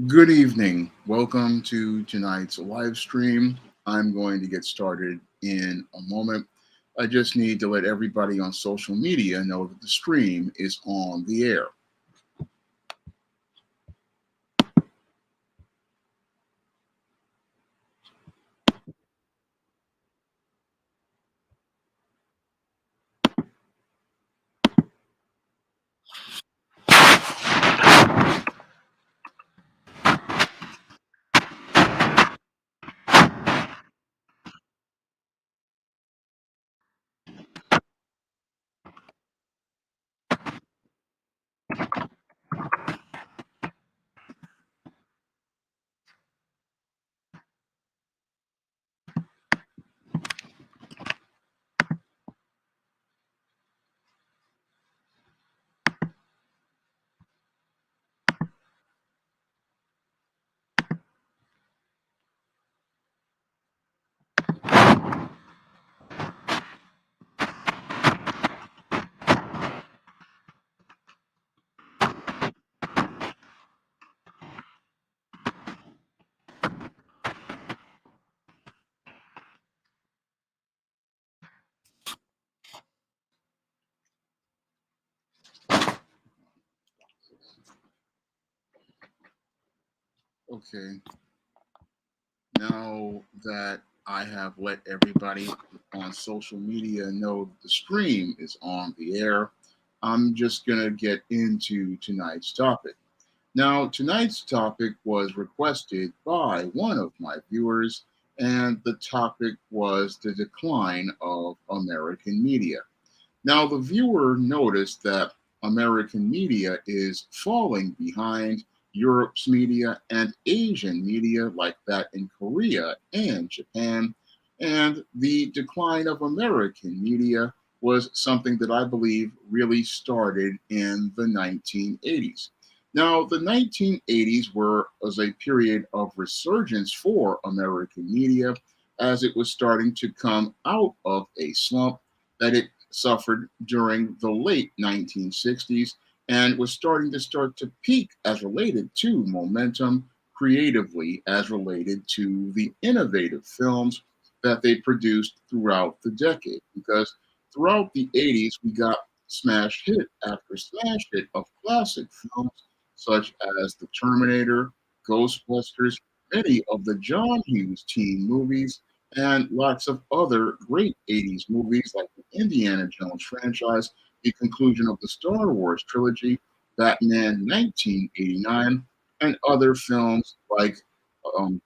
Good evening. Welcome to tonight's live stream. I'm going to get started in a moment. I just need to let everybody on social media know that the stream is on the air. Okay, now that I have let everybody on social media know that the stream is on the air, I'm just going to get into tonight's topic. Now, tonight's topic was requested by one of my viewers, and the topic was the decline of American media. Now, the viewer noticed that American media is falling behind Europe's media and Asian media, like that in Korea and Japan. And the decline of American media was something that I believe really started in the 1980s. Now, the 1980s was a period of resurgence for American media as it was starting to come out of a slump that it suffered during the late 1960s and was starting to peak as related to momentum creatively as related to the innovative films that they produced throughout the decade. Because throughout the 80s, we got smash hit after smash hit of classic films such as The Terminator, Ghostbusters, many of the John Hughes teen movies, and lots of other great 80s movies like the Indiana Jones franchise, the conclusion of the Star Wars trilogy, Batman 1989, and other films like,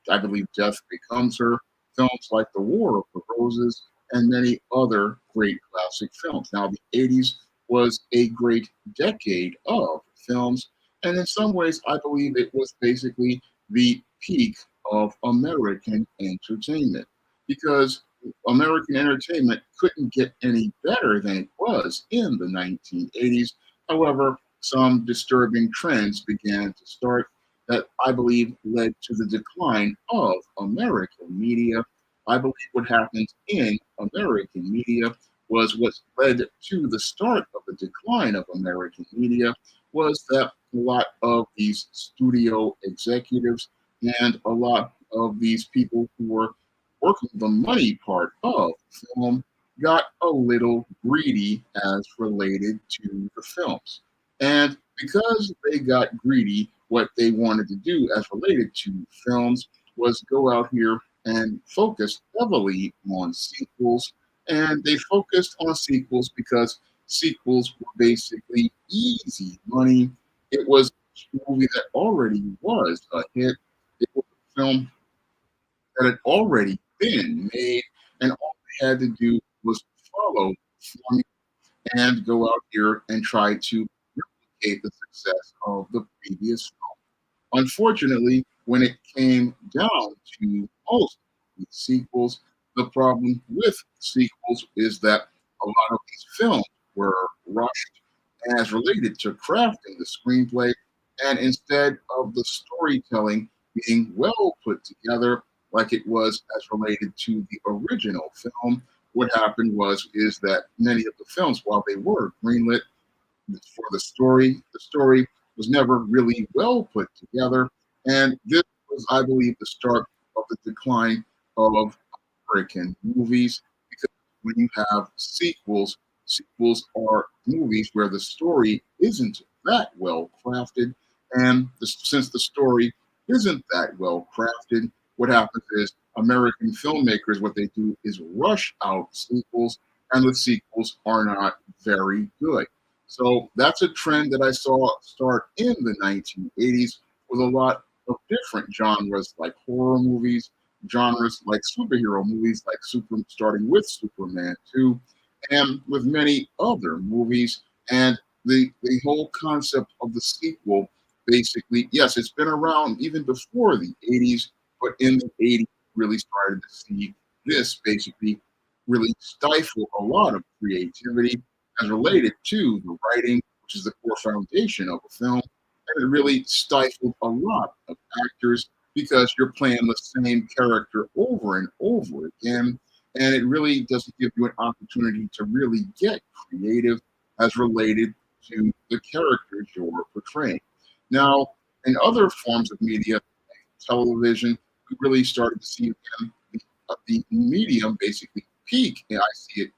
I believe, Death Becomes Her, films like The War of the Roses, and many other great classic films. Now, the 80s was a great decade of films, and in some ways, I believe it was basically the peak of American entertainment because American entertainment couldn't get any better than it was in the 1980s. However, some disturbing trends began to start that I believe led to the decline of American media. I believe what happened in American media was what led to the start of the decline of American media was that a lot of these studio executives and a lot of these people who were working the money part of film got a little greedy as related to the films. And because they got greedy, what they wanted to do as related to films was go out here and focus heavily on sequels. And they focused on sequels because sequels were basically easy money. It was a movie that already was a hit. It was a film that had already been made, and all they had to do was follow the formula and go out here and try to replicate the success of the previous film. Unfortunately, when it came down to most of these sequels, the problem with sequels is that a lot of these films were rushed as related to crafting the screenplay, and instead of the storytelling being well put together like it was as related to the original film, what happened was is that many of the films, while they were greenlit for the story was never really well put together, And this was, I believe, the start of the decline of American movies because when you have sequels, sequels are movies where the story isn't that well crafted. And since the story isn't that well crafted, what happens is American filmmakers, what they do is rush out sequels, and the sequels are not very good. So that's a trend that I saw start in the 1980s with a lot of different genres like horror movies, genres like superhero movies, like starting with Superman 2, and with many other movies. And the whole concept of the sequel, basically, yes, it's been around even before the 80s, but in the 80s, really started to see this basically really stifle a lot of creativity as related to the writing, which is the core foundation of a film. And it really stifled a lot of actors because you're playing the same character over and over again. And it really doesn't give you an opportunity to really get creative as related to the characters you're portraying. Now, in other forms of media, television, we really started to see again the medium basically peak, and I see it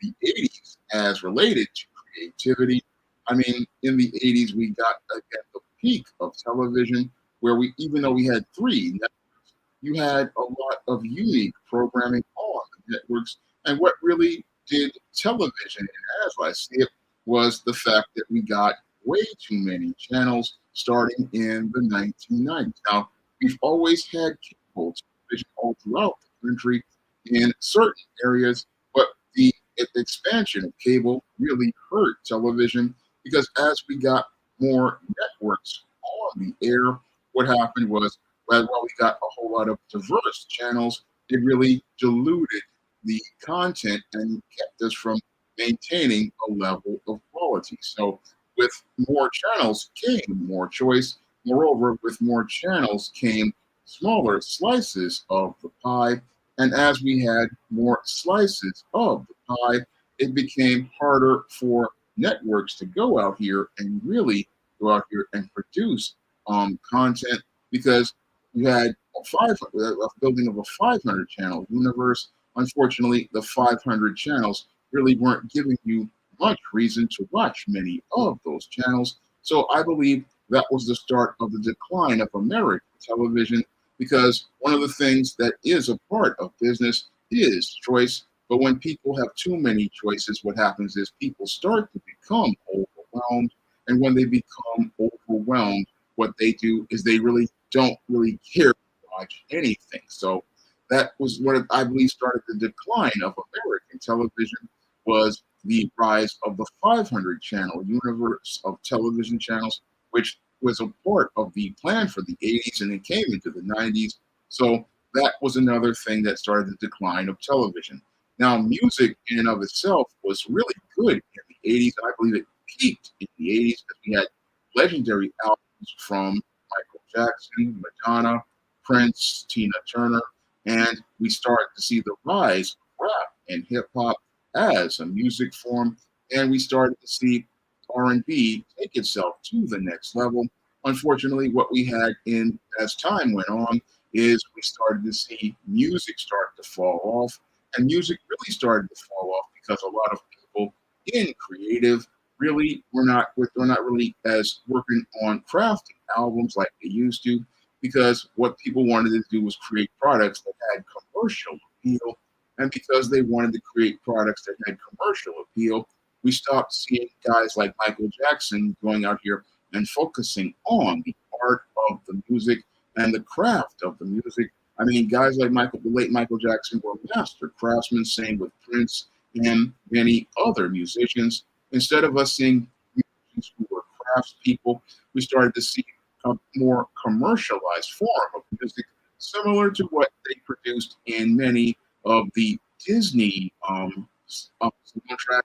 in the 80s as related to creativity. I mean, in the 80s, we got again the peak of television, where we, even though we had three networks, you had a lot of unique programming on the networks. And what really did television, and as I see it, was the fact that we got way too many channels starting in the 1990s. Now, we've always had cable television all throughout the country in certain areas, but the expansion of cable really hurt television because as we got more networks on the air, what happened was while we got a whole lot of diverse channels, it really diluted the content and kept us from maintaining a level of quality. So with more channels came more choice. Moreover, with more channels came smaller slices of the pie. And as we had more slices of the pie, it became harder for networks to go out here and really go out here and produce content because you had a building of a 500 channel universe. Unfortunately, the 500 channels really weren't giving you much reason to watch many of those channels. So I believe that was the start of the decline of American television because one of the things that is a part of business is choice. But when people have too many choices, what happens is people start to become overwhelmed. And when they become overwhelmed, what they do is they really don't really care to watch anything. So that was what I believe started the decline of American television was the rise of the 500 channel universe of television channels, which was a part of the plan for the 80s and it came into the 90s. So that was another thing that started the decline of television. Now, music in and of itself was really good in the 80s. I believe it peaked in the 80s because we had legendary albums from Michael Jackson, Madonna, Prince, Tina Turner, and we started to see the rise of rap and hip hop as a music form, and we started to see R&B take itself to the next level. Unfortunately, what we had in as time went on is we started to see music start to fall off, and music really started to fall off because a lot of people in creative really we're not really as working on crafting albums like they used to because what people wanted to do was create products that had commercial appeal. And because they wanted to create products that had commercial appeal, we stopped seeing guys like Michael Jackson going out here and focusing on the art of the music and the craft of the music. I mean, guys like the late Michael Jackson were master craftsmen, same with Prince and many other musicians. Instead of us seeing musicians who were craftspeople, we started to see a more commercialized form of music, similar to what they produced in many of the Disney soundtrack,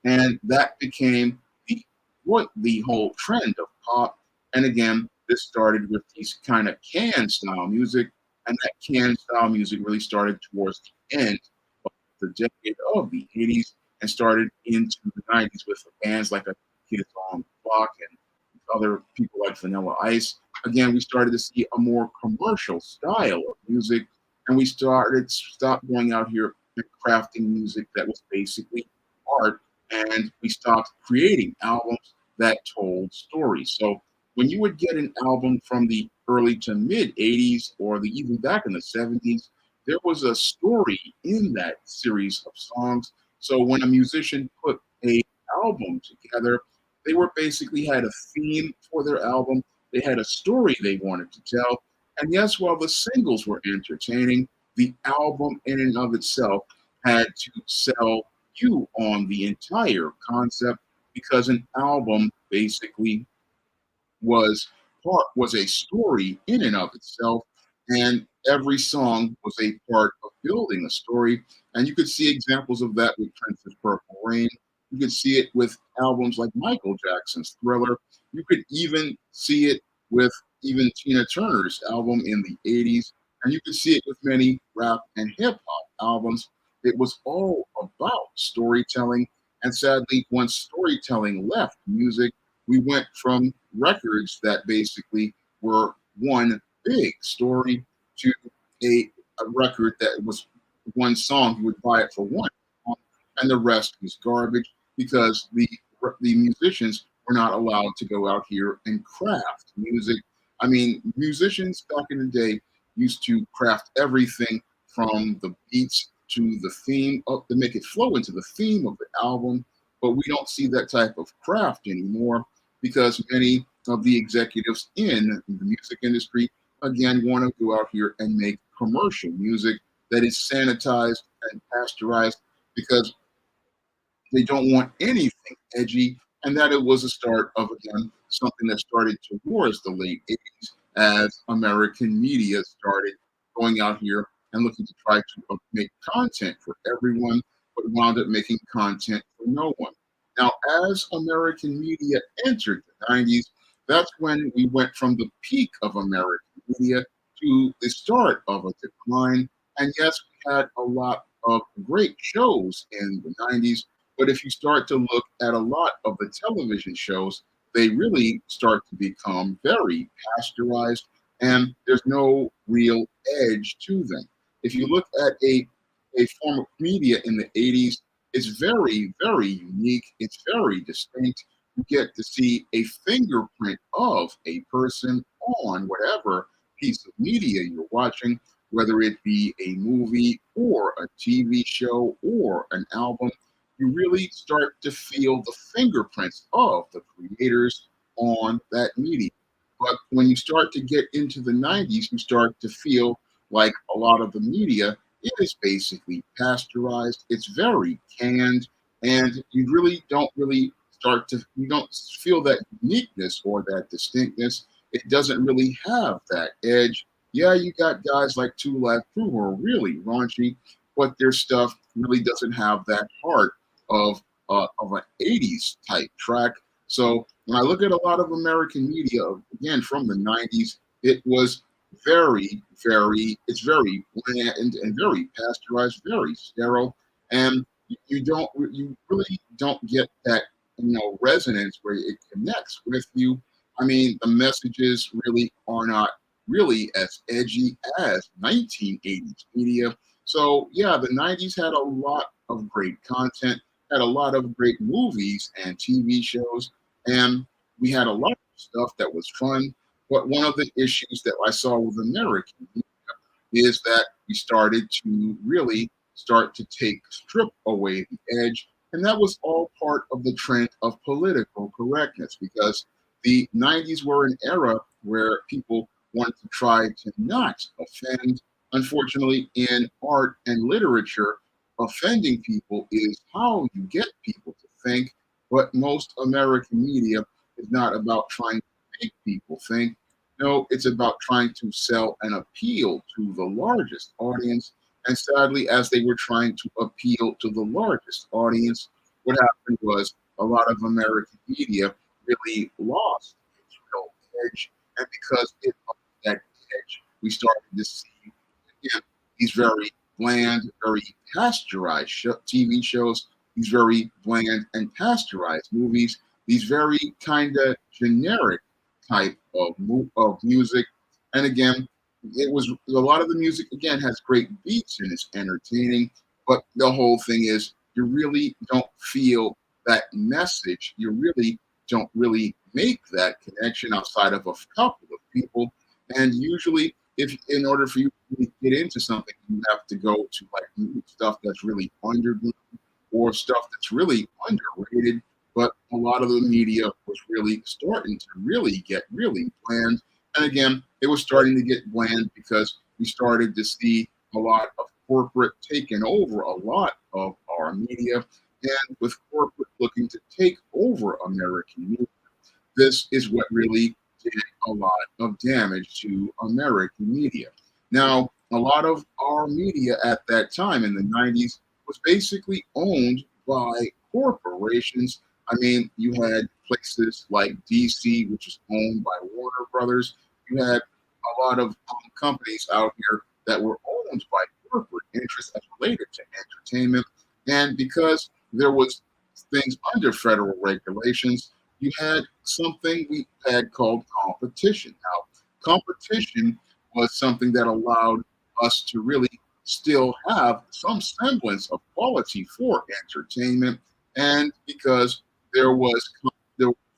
and that became the whole trend of pop. And again, this started with these kind of can style music, and that can style music really started towards the end of the decade of the 80s and started into the 90s with bands like Kids on the Block and other people like Vanilla Ice. Again, we started to see a more commercial style of music, and we started stopped going out here and crafting music that was basically art, and we stopped creating albums that told stories. So when you would get an album from the early to mid 80s or even back in the 70s, there was a story in that series of songs. So when a musician put a album together, they were basically had a theme for their album. They had a story they wanted to tell. And yes, while the singles were entertaining, the album in and of itself had to sell you on the entire concept because an album basically was a story in and of itself, and every song was a part of building a story. And you could see examples of that with Prince's Purple Rain. You could see it with albums like Michael Jackson's Thriller. You could even see it with even Tina Turner's album in the 80s. And you could see it with many rap and hip hop albums. It was all about storytelling. And sadly, once storytelling left music, we went from records that basically were one big story to a record that was one song. You would buy it for one song, and the rest was garbage because the musicians were not allowed to go out here and craft music. I mean, musicians back in the day used to craft everything from the beats to the theme up to make it flow into the theme of the album. But we don't see that type of craft anymore because many of the executives in the music industry again want to go out here and make commercial music that is sanitized and pasteurized because they don't want anything edgy, and that it was a start of again something that started towards the late 80s as American media started going out here and looking to try to make content for everyone, but wound up making content for no one. Now, as American media entered the 90s, that's when we went from the peak of American media to the start of a decline. And yes, we had a lot of great shows in the 90s, but if you start to look at a lot of the television shows, they really start to become very pasteurized and there's no real edge to them. If you look at a form of media in the 80s, it's very, very unique. It's very distinct. You get to see a fingerprint of a person on whatever piece of media you're watching, whether it be a movie or a TV show or an album. You really start to feel the fingerprints of the creators on that media. But when you start to get into the 90s, you start to feel like a lot of the media it is basically pasteurized. It's very canned, and you really don't you don't feel that uniqueness or that distinctness. It doesn't really have that edge. Yeah, you got guys like Two Live Crew who are really raunchy, but their stuff really doesn't have that heart of an 80s type track. So when I look at a lot of American media, again from the 90s, it was it's very bland and very pasteurized, very sterile, and you really don't get that resonance where it connects with you. I mean, the messages really are not really as edgy as 1980s media. So yeah, the 90s had a lot of great content, had a lot of great movies and TV shows, and we had a lot of stuff that was fun. But one of the issues that I saw with American media is that we started to really start to strip away the edge. And that was all part of the trend of political correctness because the 90s were an era where people wanted to try to not offend. Unfortunately, in art and literature, offending people is how you get people to think. But most American media is not about trying to make people think. No, it's about trying to sell and appeal to the largest audience. And sadly, as they were trying to appeal to the largest audience, what happened was a lot of American media really lost its real edge. And because it lost that edge, we started to see again, these very bland, very pasteurized TV shows, these very bland and pasteurized movies. these very kind of generic type of music. And again, it was a lot of the music again has great beats and it's entertaining, but the whole thing is you really don't feel that message. You really don't really make that connection outside of a couple of people. And usually, if in order for you to get into something, you have to go to like stuff that's really underground or stuff that's really underrated. But a lot of the media was really starting to really get really bland. And again, it was starting to get bland because we started to see a lot of corporate taking over a lot of our media. And with corporate looking to take over American media, this is what really did a lot of damage to American media. Now, a lot of our media at that time in the 90s was basically owned by corporations. I mean, you had places like DC, which is owned by Warner Brothers. You had a lot of companies out here that were owned by corporate interests as related to entertainment. And because there was things under federal regulations, you had something we had called competition. Now, competition was something that allowed us to really still have some semblance of quality for entertainment, and because there was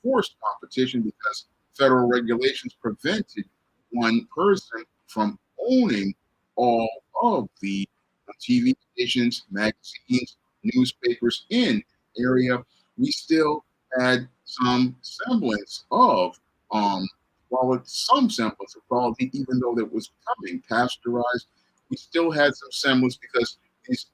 forced competition because federal regulations prevented one person from owning all of the TV stations, magazines, newspapers in an area. We still had some semblance of some semblance of quality, even though it was becoming pasteurized. We still had some semblance because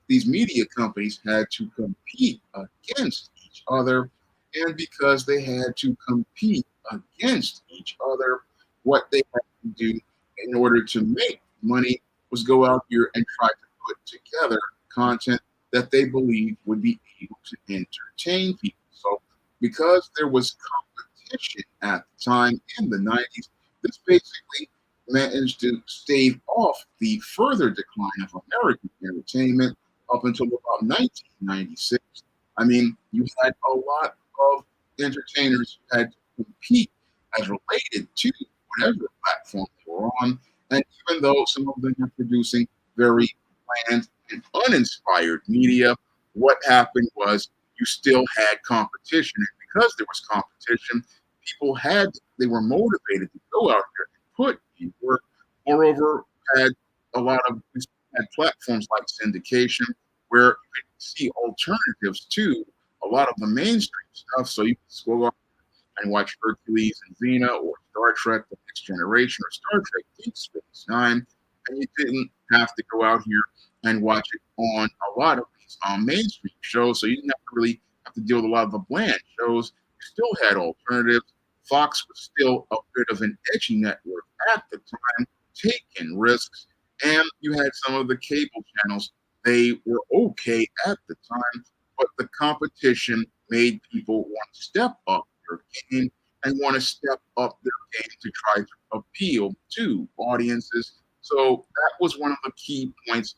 these media companies had to compete against each other, and because they had to compete against each other, what they had to do in order to make money was go out here and try to put together content that they believed would be able to entertain people. So because there was competition at the time in the 90s, this basically managed to stave off the further decline of American entertainment up until about 1996. I mean, you had a lot of entertainers who had to compete as related to whatever platform they were on. And even though some of them were producing very bland and uninspired media, what happened was you still had competition. And because there was competition, they were motivated to go out there and put in work. Moreover, had a lot of had platforms like syndication where you could see alternatives to a lot of the mainstream stuff. So you could go out and watch Hercules and Xena or Star Trek The Next Generation or Star Trek Deep Space Nine, and you didn't have to go out here and watch it on a lot of these mainstream shows. So you didn't have to deal with a lot of the bland shows. You still had alternatives. Fox was still a bit of an edgy network at the time, taking risks, and you had some of the cable channels. They were okay at the time, but the competition made people want to step up their game and want to step up their game to try to appeal to audiences. So that was one of the key points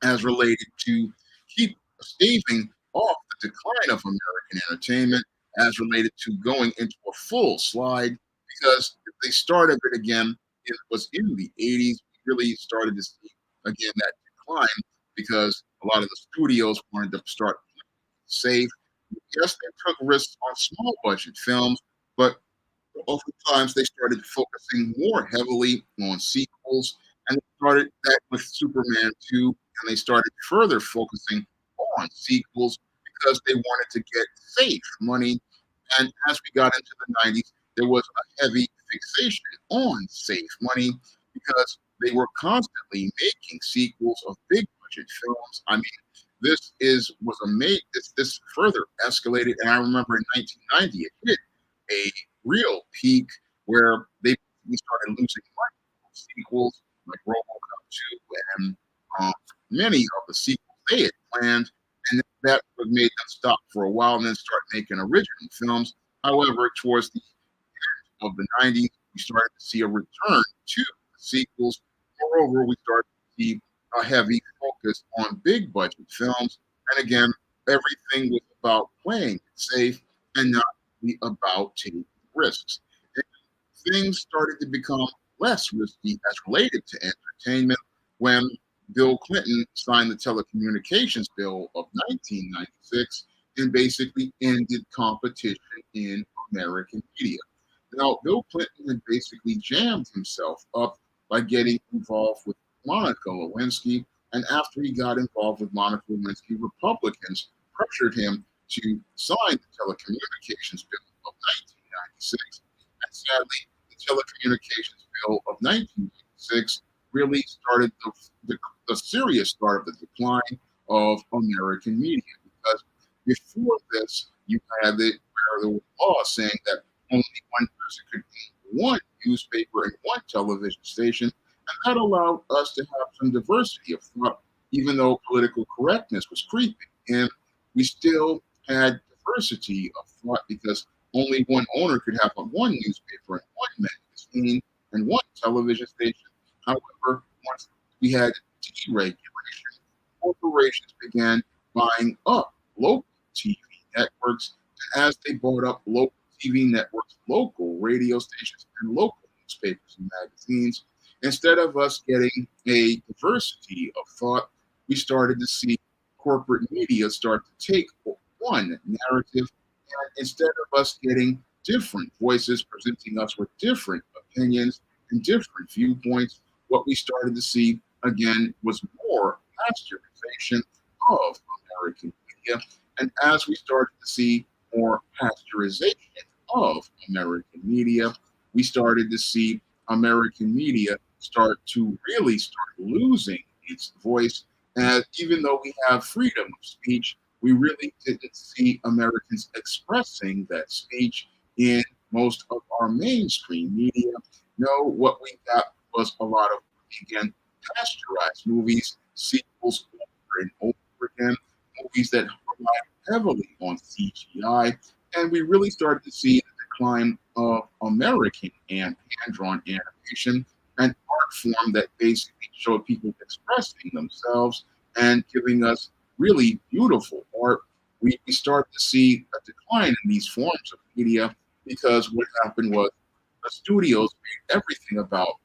as related to keep staving off the decline of American entertainment as related to going into a full slide, because if they started it again, it was in the 80s, we really started to see again that decline because a lot of the studios wanted to start safe. Yes, they took risks on small budget films, but oftentimes they started focusing more heavily on sequels, and they started that with Superman 2, and they started further focusing on sequels because they wanted to get safe money. And as we got into the 90s, there was a heavy fixation on safe money because they were constantly making sequels of big budget films. I mean, this further escalated, and I remember in 1990 it hit a real peak where we started losing money on sequels like RoboCop 2 and many of the sequels they had planned, and that made them stop for a while and then start making original films. However, towards the end of the 90s, we started to see a return to the sequels. Moreover, we started to see a heavy focus on big budget films. And again, everything was about playing it safe and not basically about taking risks. And things started to become less risky as related to entertainment when Bill Clinton signed the Telecommunications Bill of 1996 and basically ended competition in American media. Now, Bill Clinton had basically jammed himself up by getting involved with Monica Lewinsky. And after he got involved with Monica Lewinsky, Republicans pressured him to sign the Telecommunications Bill of 1996. And sadly, the Telecommunications Bill of 1996 really started the serious start of the decline of American media. Because before this, you had it where there was law saying that only one person could own one newspaper and one television station, and that allowed us to have some diversity of thought, even though political correctness was creeping. And we still had diversity of thought because only one owner could have one newspaper and one magazine and one television station. However, once we had deregulation, corporations began buying up local TV networks. And as they bought up local TV networks, local radio stations, and local newspapers and magazines, instead of us getting a diversity of thought, we started to see corporate media start to take one narrative. And instead of us getting different voices presenting us with different opinions and different viewpoints, what we started to see again was more pasteurization of American media. And as we started to see more pasteurization of American media, we started to see American media start to really start losing its voice. And even though we have freedom of speech, we really didn't see Americans expressing that speech in most of our mainstream media. No, what we got was a lot of, again, pasteurized movies, sequels over and over again, movies that relied heavily on CGI. And we really started to see the decline of American and hand-drawn animation, an art form that basically showed people expressing themselves and giving us really beautiful art. We started to see a decline in these forms of media because what happened was the studios made everything about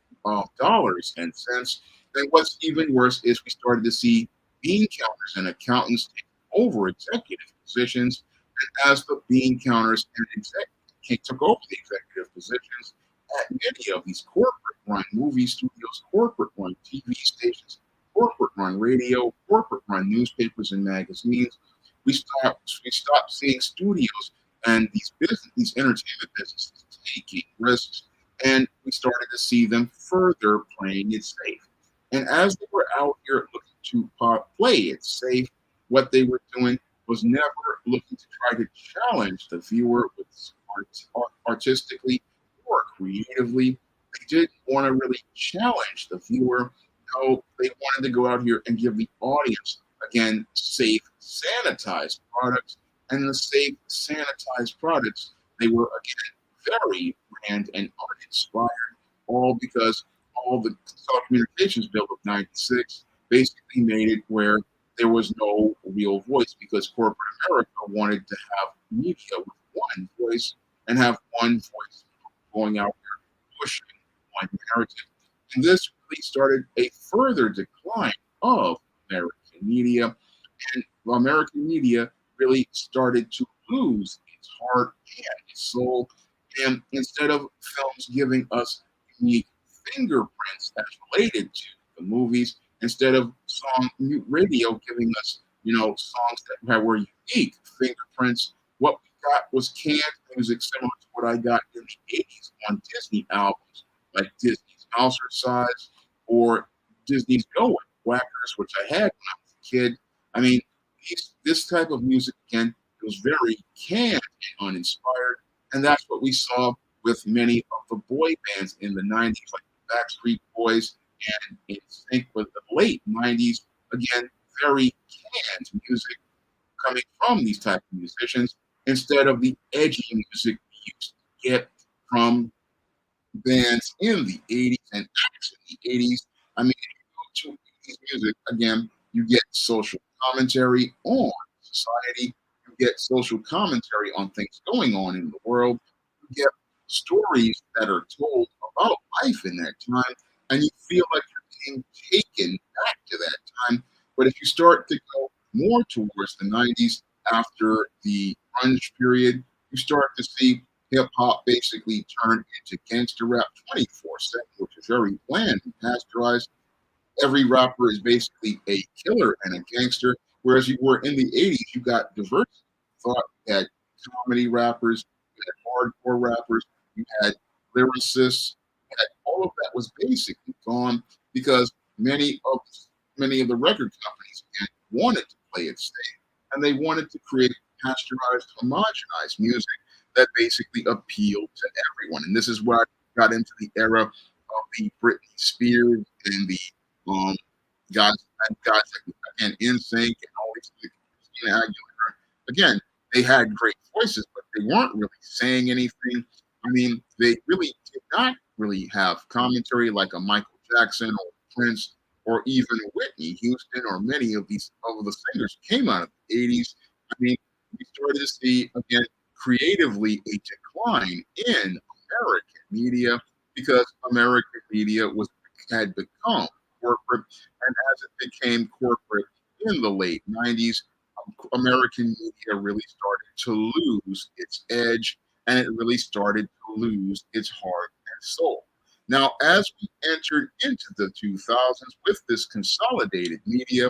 dollars and cents. And what's even worse is we started to see bean counters and accountants take over executive positions. And as the bean counters and took over the executive positions at many of these corporate-run movie studios, corporate-run TV stations, corporate-run radio, corporate-run newspapers and magazines, we stopped seeing studios and these entertainment businesses taking risks, and we started to see them further playing it safe. And as they were out here looking to play it safe, what they were doing was never looking to try to challenge the viewer with artistically or creatively. They didn't want to really challenge the viewer. No, they wanted to go out here and give the audience, again, safe, sanitized products. And the safe, sanitized products, they were, again, very brand and uninspired, all because all the telecommunications bill of 96 basically made it where there was no real voice because corporate America wanted to have media with one voice and have one voice going out there pushing one narrative. And this really started a further decline of American media. And American media really started to lose its heart and its soul. And instead of films giving us unique fingerprints that's related to the movies, instead of radio giving us, songs that were unique fingerprints, what we got was canned music similar to what I got in the 80s on Disney albums, like Disney's Size or Disney's Go Whackers, which I had when I was a kid. I mean, this type of music, again, it was very canned and uninspired. And that's what we saw with many of the boy bands in the 90s, like the Backstreet Boys and in sync with the late 90s. Again, very canned music coming from these type of musicians instead of the edgy music we used to get from bands in the 80s and acts in the 80s. I mean, if you go to 80s music, again, you get social commentary on society. You get social commentary on things going on in the world. You get stories that are told about life in that time, and you feel like you're being taken back to that time. But if you start to go more towards the 90s after the grunge period, you start to see hip hop basically turn into gangster rap 24/7, which is very bland and pasteurized. Every rapper is basically a killer and a gangster. Whereas you were in the 80s, you got diversity. You thought you had comedy rappers, you had hardcore rappers, you had lyricists, all of that was basically gone because many of the record companies again, wanted to play it safe, and they wanted to create pasteurized, homogenized music that basically appealed to everyone. And this is where I got into the era of the Britney Spears and the um, guys, guys like again NSYNC and all these Christina Aguilera. Again, they had great voices, but they weren't really saying anything. I mean, they really did not really have commentary like a Michael Jackson or Prince or even Whitney Houston or many of these of the singers who came out of the 80s. I mean, we started to see again creatively a decline in American media because American media was had become corporate, and as it became corporate in the late 90s, American media really started to lose its edge and it really started to lose its heart and soul. Now, as we entered into the 2000s with this consolidated media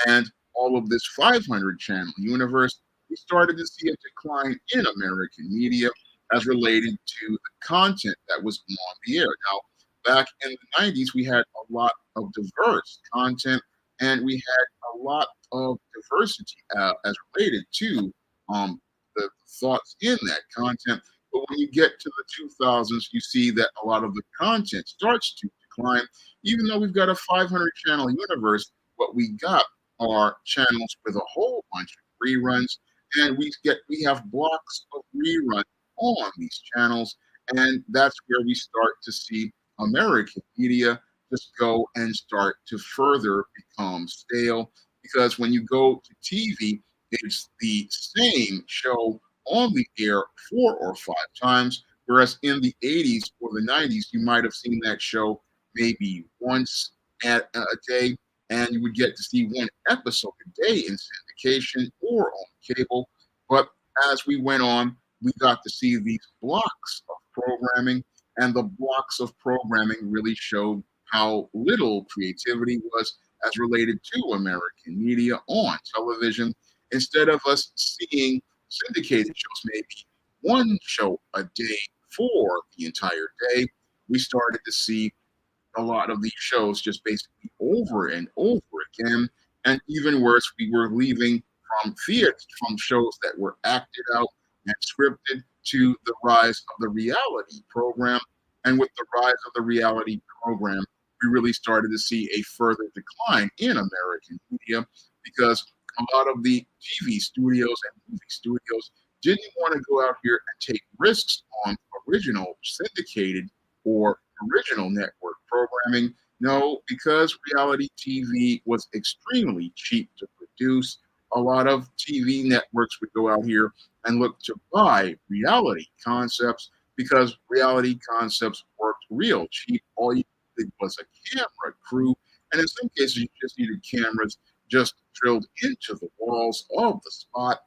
and all of this 500 channel universe, we started to see a decline in American media as related to the content that was on the air. Now, back in the 90s, we had a lot of diverse content and we had a lot of diversity as related to um, the thoughts in that content. But when you get to the 2000s, you see that a lot of the content starts to decline. Even though we've got a 500 channel universe, what we got are channels with a whole bunch of reruns, and we have blocks of reruns on these channels, and that's where we start to see American media just go and start to further become stale. Because when you go to TV, it's the same show on the air 4 or 5 times, whereas in the 80s or the 90s, you might have seen that show maybe once at a day, and you would get to see one episode a day in syndication or on cable. But as we went on, we got to see these blocks of programming, and the blocks of programming really showed how little creativity was as related to American media on television. Instead of us seeing syndicated shows, maybe one show a day for the entire day, we started to see a lot of these shows just basically over and over again. And even worse, we were leaving from theater, from shows that were acted out and scripted to the rise of the reality program. And with the rise of the reality program, we really started to see a further decline in American media because a lot of the TV studios and movie studios didn't want to go out here and take risks on original syndicated or original network programming. No, because reality TV was extremely cheap to produce. A lot of TV networks would go out here and look to buy reality concepts because reality concepts worked real cheap. All you needed was a camera crew, and in some cases, you just needed cameras just drilled into the walls of the spot,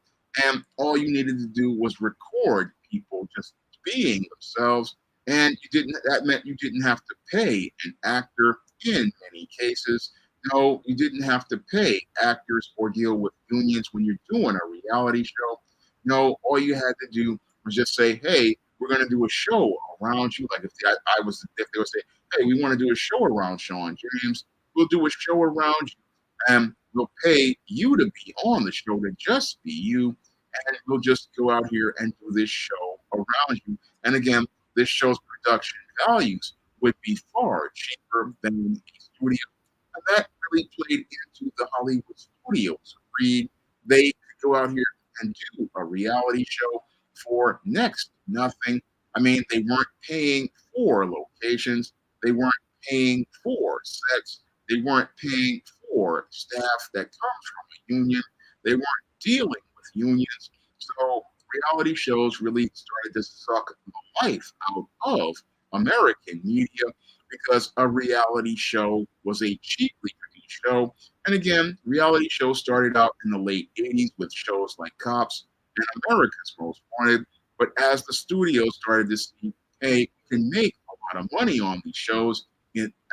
and all you needed to do was record people just being themselves, and you didn't. That meant you didn't have to pay an actor in many cases. No, you didn't have to pay actors or deal with unions when you're doing a reality show. No, all you had to do was just say, "Hey, we're going to do a show around you." Like if they would say, "Hey, we want to do a show around Sean James," we'll do a show around you, and we'll pay you to be on the show to just be you, and we'll just go out here and do this show around you. And again, this show's production values would be far cheaper than a studio. And that really played into the Hollywood studios' greed. They could go out here and do a reality show for next to nothing. I mean, they weren't paying for locations, they weren't paying for sets, they weren't paying for staff that comes from a union, they weren't dealing with unions. So reality shows really started to suck the life out of American media because a reality show was a cheaply produced show. And again, reality shows started out in the late 80s with shows like Cops and America's Most Wanted. But as the studios started to see, hey, we can make a lot of money on these shows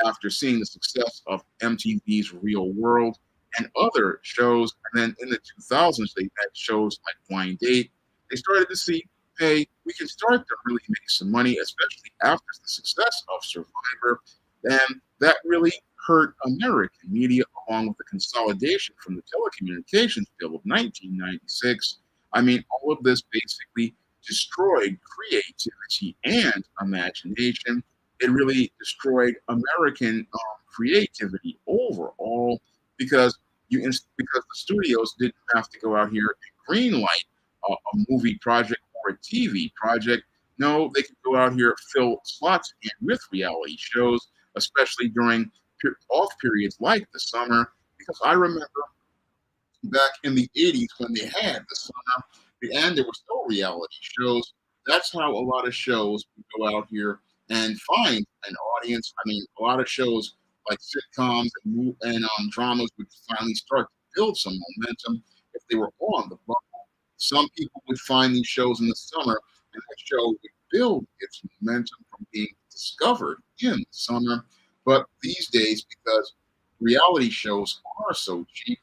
after seeing the success of MTV's Real World and other shows. And then in the 2000s, they had shows like Blind Date. They started to see, hey, we can start to really make some money, especially after the success of Survivor. And that really hurt American media, along with the consolidation from the Telecommunications Bill of 1996. I mean, all of this basically destroyed creativity and imagination. It really destroyed American creativity overall because because the studios didn't have to go out here and greenlight a movie project or a TV project. No, they could go out here, fill slots in with reality shows, especially during off periods like the summer. Because I remember back in the 80s when they had the summer and there were still reality shows. That's how a lot of shows would go out here and find an audience. I mean, a lot of shows like sitcoms and dramas would finally start to build some momentum if they were on the bubble. Some people would find these shows in the summer, and that show would build its momentum from being discovered in the summer. But these days, because reality shows are so cheap,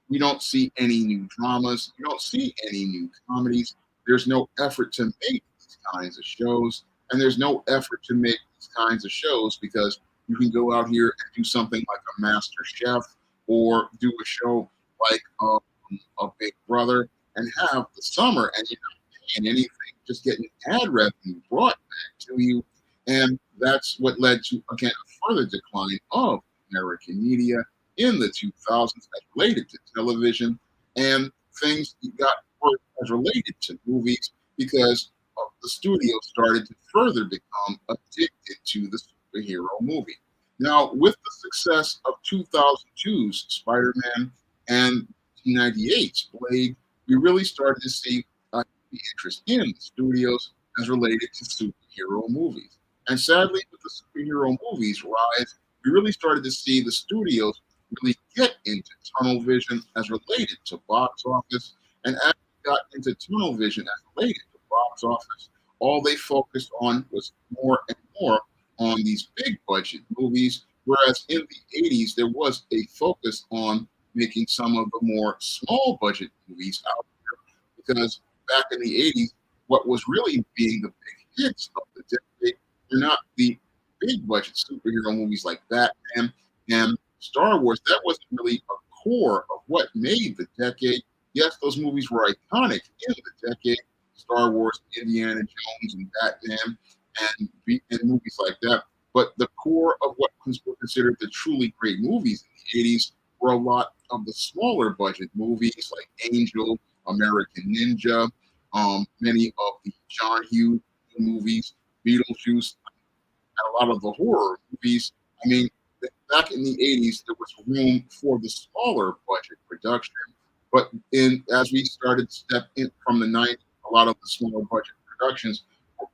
we don't see any new dramas. You don't see any new comedies. There's no effort to make these kinds of shows, and there's no effort to make these kinds of shows because you can go out here and do something like a Master Chef or do a show like a Big Brother and have the summer and you're not paying anything, just getting ad revenue brought back to you. And that's what led to, again, a further decline of American media in the 2000s as related to television, and things got worse as related to movies because the studio started to further become addicted to the superhero movie. Now, with the success of 2002's Spider-Man and 1998's Blade, we really started to see the interest in the studios as related to superhero movies. And sadly, with the superhero movies rise, we really started to see the studios really get into tunnel vision as related to box office. And as we got into tunnel vision as related to box office, all they focused on was more and more on these big budget movies. Whereas in the 80s, there was a focus on making some of the more small budget movies out there. Because back in the 80s, what was really being the big hits of the decade were not the big budget superhero movies like Batman and Star Wars. That wasn't really a core of what made the decade. Yes, those movies were iconic in the decade. Star Wars, Indiana Jones, and Batman, and movies like that. But the core of what were considered the truly great movies in the 80s were a lot of the smaller budget movies like Angel, American Ninja, many of the John Hughes movies, Beetlejuice, and a lot of the horror movies. I mean, back in the 80s, there was room for the smaller budget production. But as we started to step in from the 90s, a lot of the smaller budget productions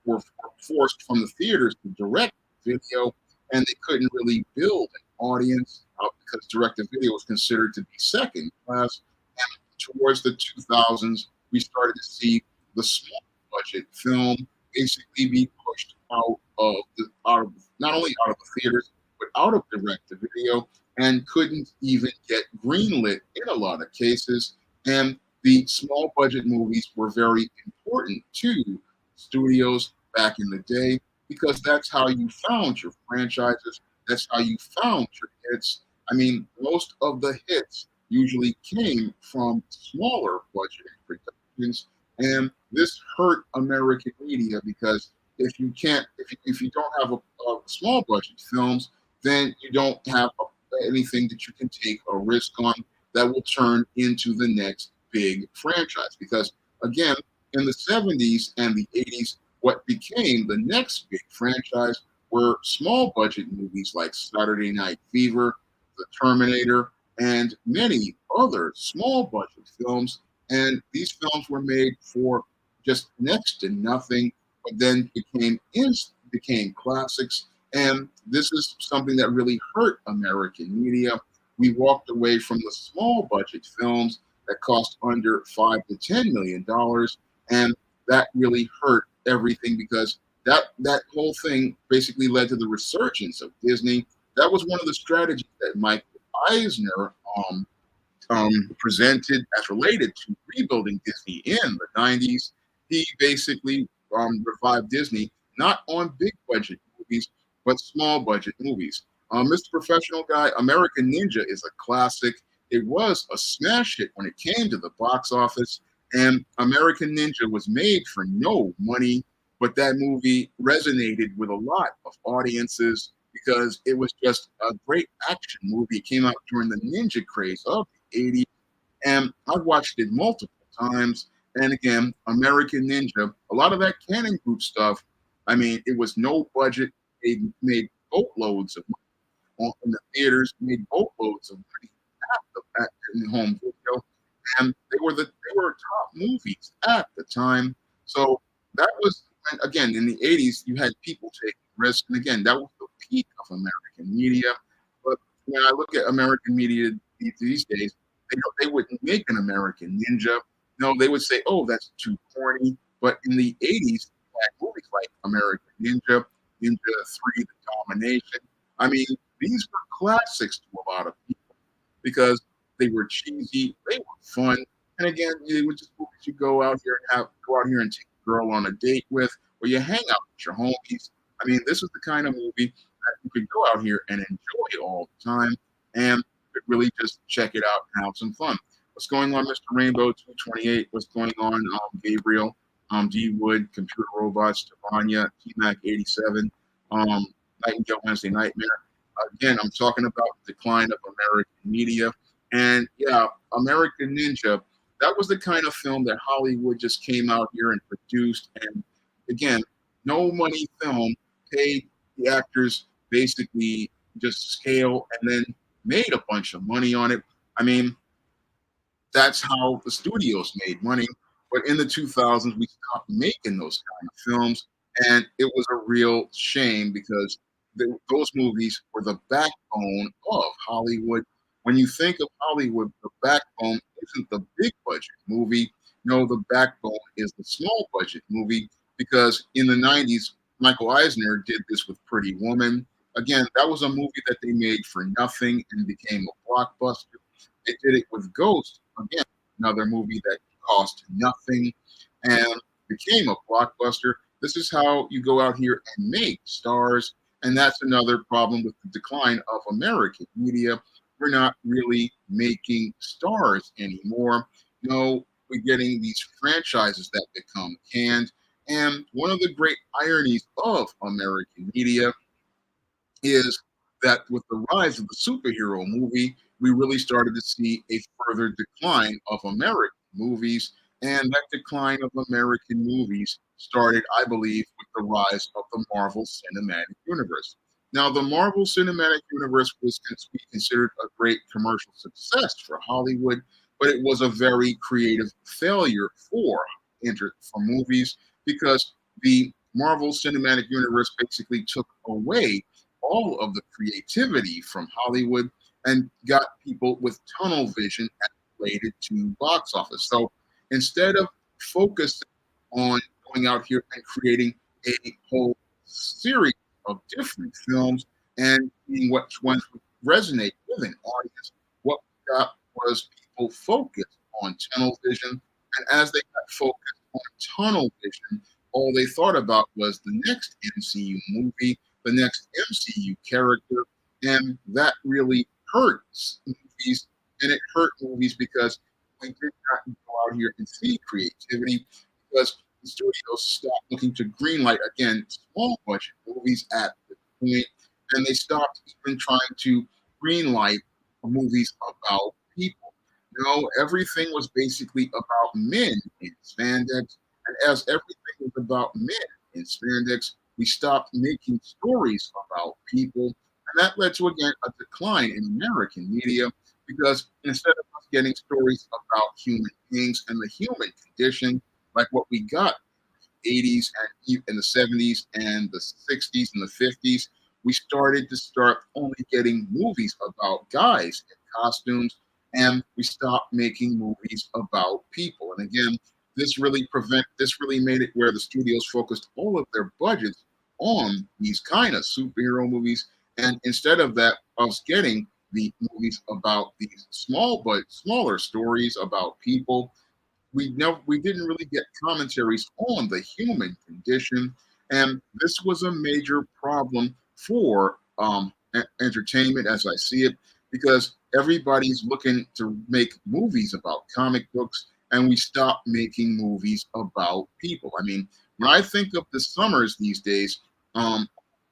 were forced from the theaters to direct video, and they couldn't really build an audience because direct to video was considered to be second class. And towards the 2000s, we started to see the small budget film basically be pushed out of not only out of the theaters but out of direct to video, and couldn't even get greenlit in a lot of cases. And the small budget movies were very important to studios back in the day because that's how you found your franchises. That's how you found your hits. I mean, most of the hits usually came from smaller budget productions, and this hurt American media because if you don't have a small budget films, then you don't have anything that you can take a risk on that will turn into the next big franchise. Because again, in the 70s and the 80s, what became the next big franchise were small budget movies like Saturday Night Fever, The Terminator, and many other small budget films. And these films were made for just next to nothing, but then became classics. And this is something that really hurt American media. We walked away from the small budget films that cost under $5 to $10 million, and that really hurt everything because that whole thing basically led to the resurgence of Disney. That was one of the strategies that Mike Eisner presented as related to rebuilding Disney in the 90s. He basically revived Disney not on big budget movies, but small budget movies. Mr. Professional Guy, American Ninja is a classic. It was a smash hit when it came to the box office, and American Ninja was made for no money, but that movie resonated with a lot of audiences because it was just a great action movie. It came out during the ninja craze of the 80s, and I've watched it multiple times. And again, American Ninja, a lot of that Cannon Group stuff, I mean, it was no budget. They made boatloads of money in the theaters, made boatloads of money at the home video, and they were top movies at the time. So that was, and again, in the 80s, you had people taking risks, and again, that was the peak of American media. But when I look at American media these days, they wouldn't make an American Ninja. No, they would say, "Oh, that's too corny." But in the 80s, you had movies like American Ninja, Ninja 3, The Domination. I mean, these were classics to a lot of people because they were cheesy, they were fun, and again, they were just movies you go out here and take a girl on a date with, or you hang out with your homies. I mean, this is the kind of movie that you could go out here and enjoy all the time, and you could really just check it out and have some fun. What's going on, Mr. Rainbow 228? What's going on, Gabriel? D Wood, Computer Robots, Tavania, T-Mac 87, Nightingale Wednesday Nightmare. Again, I'm talking about the decline of American media. And yeah, American Ninja, that was the kind of film that Hollywood just came out here and produced. And again, no money film, paid the actors basically just scale and then made a bunch of money on it. I mean, that's how the studios made money. But in the 2000s, we stopped making those kind of films, and it was a real shame because those movies were the backbone of Hollywood. When you think of Hollywood, the backbone isn't the big budget movie. No, the backbone is the small budget movie because in the 90s, Michael Eisner did this with Pretty Woman. Again, that was a movie that they made for nothing and became a blockbuster. They did it with Ghost, again, another movie that cost nothing and became a blockbuster. This is how you go out here and make stars. And that's another problem with the decline of American media. We're not really making stars anymore. No, we're getting these franchises that become canned. And one of the great ironies of American media is that with the rise of the superhero movie, we really started to see a further decline of American movies. And that decline of American movies started, I believe, with the rise of the Marvel Cinematic Universe. Now, the Marvel Cinematic Universe was considered a great commercial success for Hollywood, but it was a very creative failure for movies because the Marvel Cinematic Universe basically took away all of the creativity from Hollywood and got people with tunnel vision related to box office. So instead of focusing on going out here and creating a whole series of different films and seeing which ones would resonate with an audience, what we got was people focused on tunnel vision. And as they got focused on tunnel vision, all they thought about was the next MCU movie, the next MCU character, and that really hurts movies. And it hurt movies because we did not go out here and see creativity because the studios stopped looking to greenlight again small budget movies at the point, and they stopped even trying to greenlight movies about people. You know, everything was basically about men in spandex, and as everything was about men in spandex, we stopped making stories about people, and that led to again a decline in American media because instead of us getting stories about human beings and the human condition, like what we got 80s and in the 70s and the 60s and the 50s, we started to start only getting movies about guys in costumes, and we stopped making movies about people. And again, this really made it where the studios focused all of their budgets on these kind of superhero movies, and instead of that, us getting the movies about these smaller stories about people, we didn't really get commentaries on the human condition, and this was a major problem for entertainment as I see it, because everybody's looking to make movies about comic books, and we stopped making movies about people. I mean, when I think of the summers these days,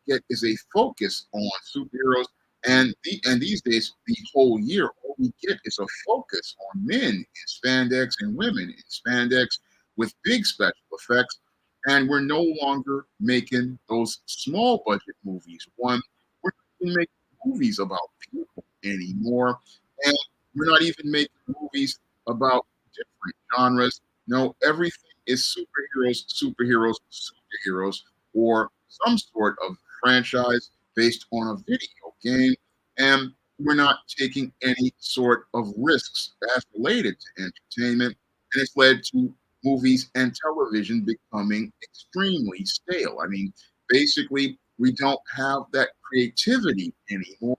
it is a focus on superheroes, and these days, the whole year, all we get is a focus on men in spandex and women in spandex with big special effects. And we're no longer making those small budget movies. One, we're not even making movies about people anymore. And we're not even making movies about different genres. No, everything is superheroes, superheroes, superheroes, or some sort of franchise based on a video game, and we're not taking any sort of risks as related to entertainment, and it's led to movies and television becoming extremely stale. I mean, basically, we don't have that creativity anymore,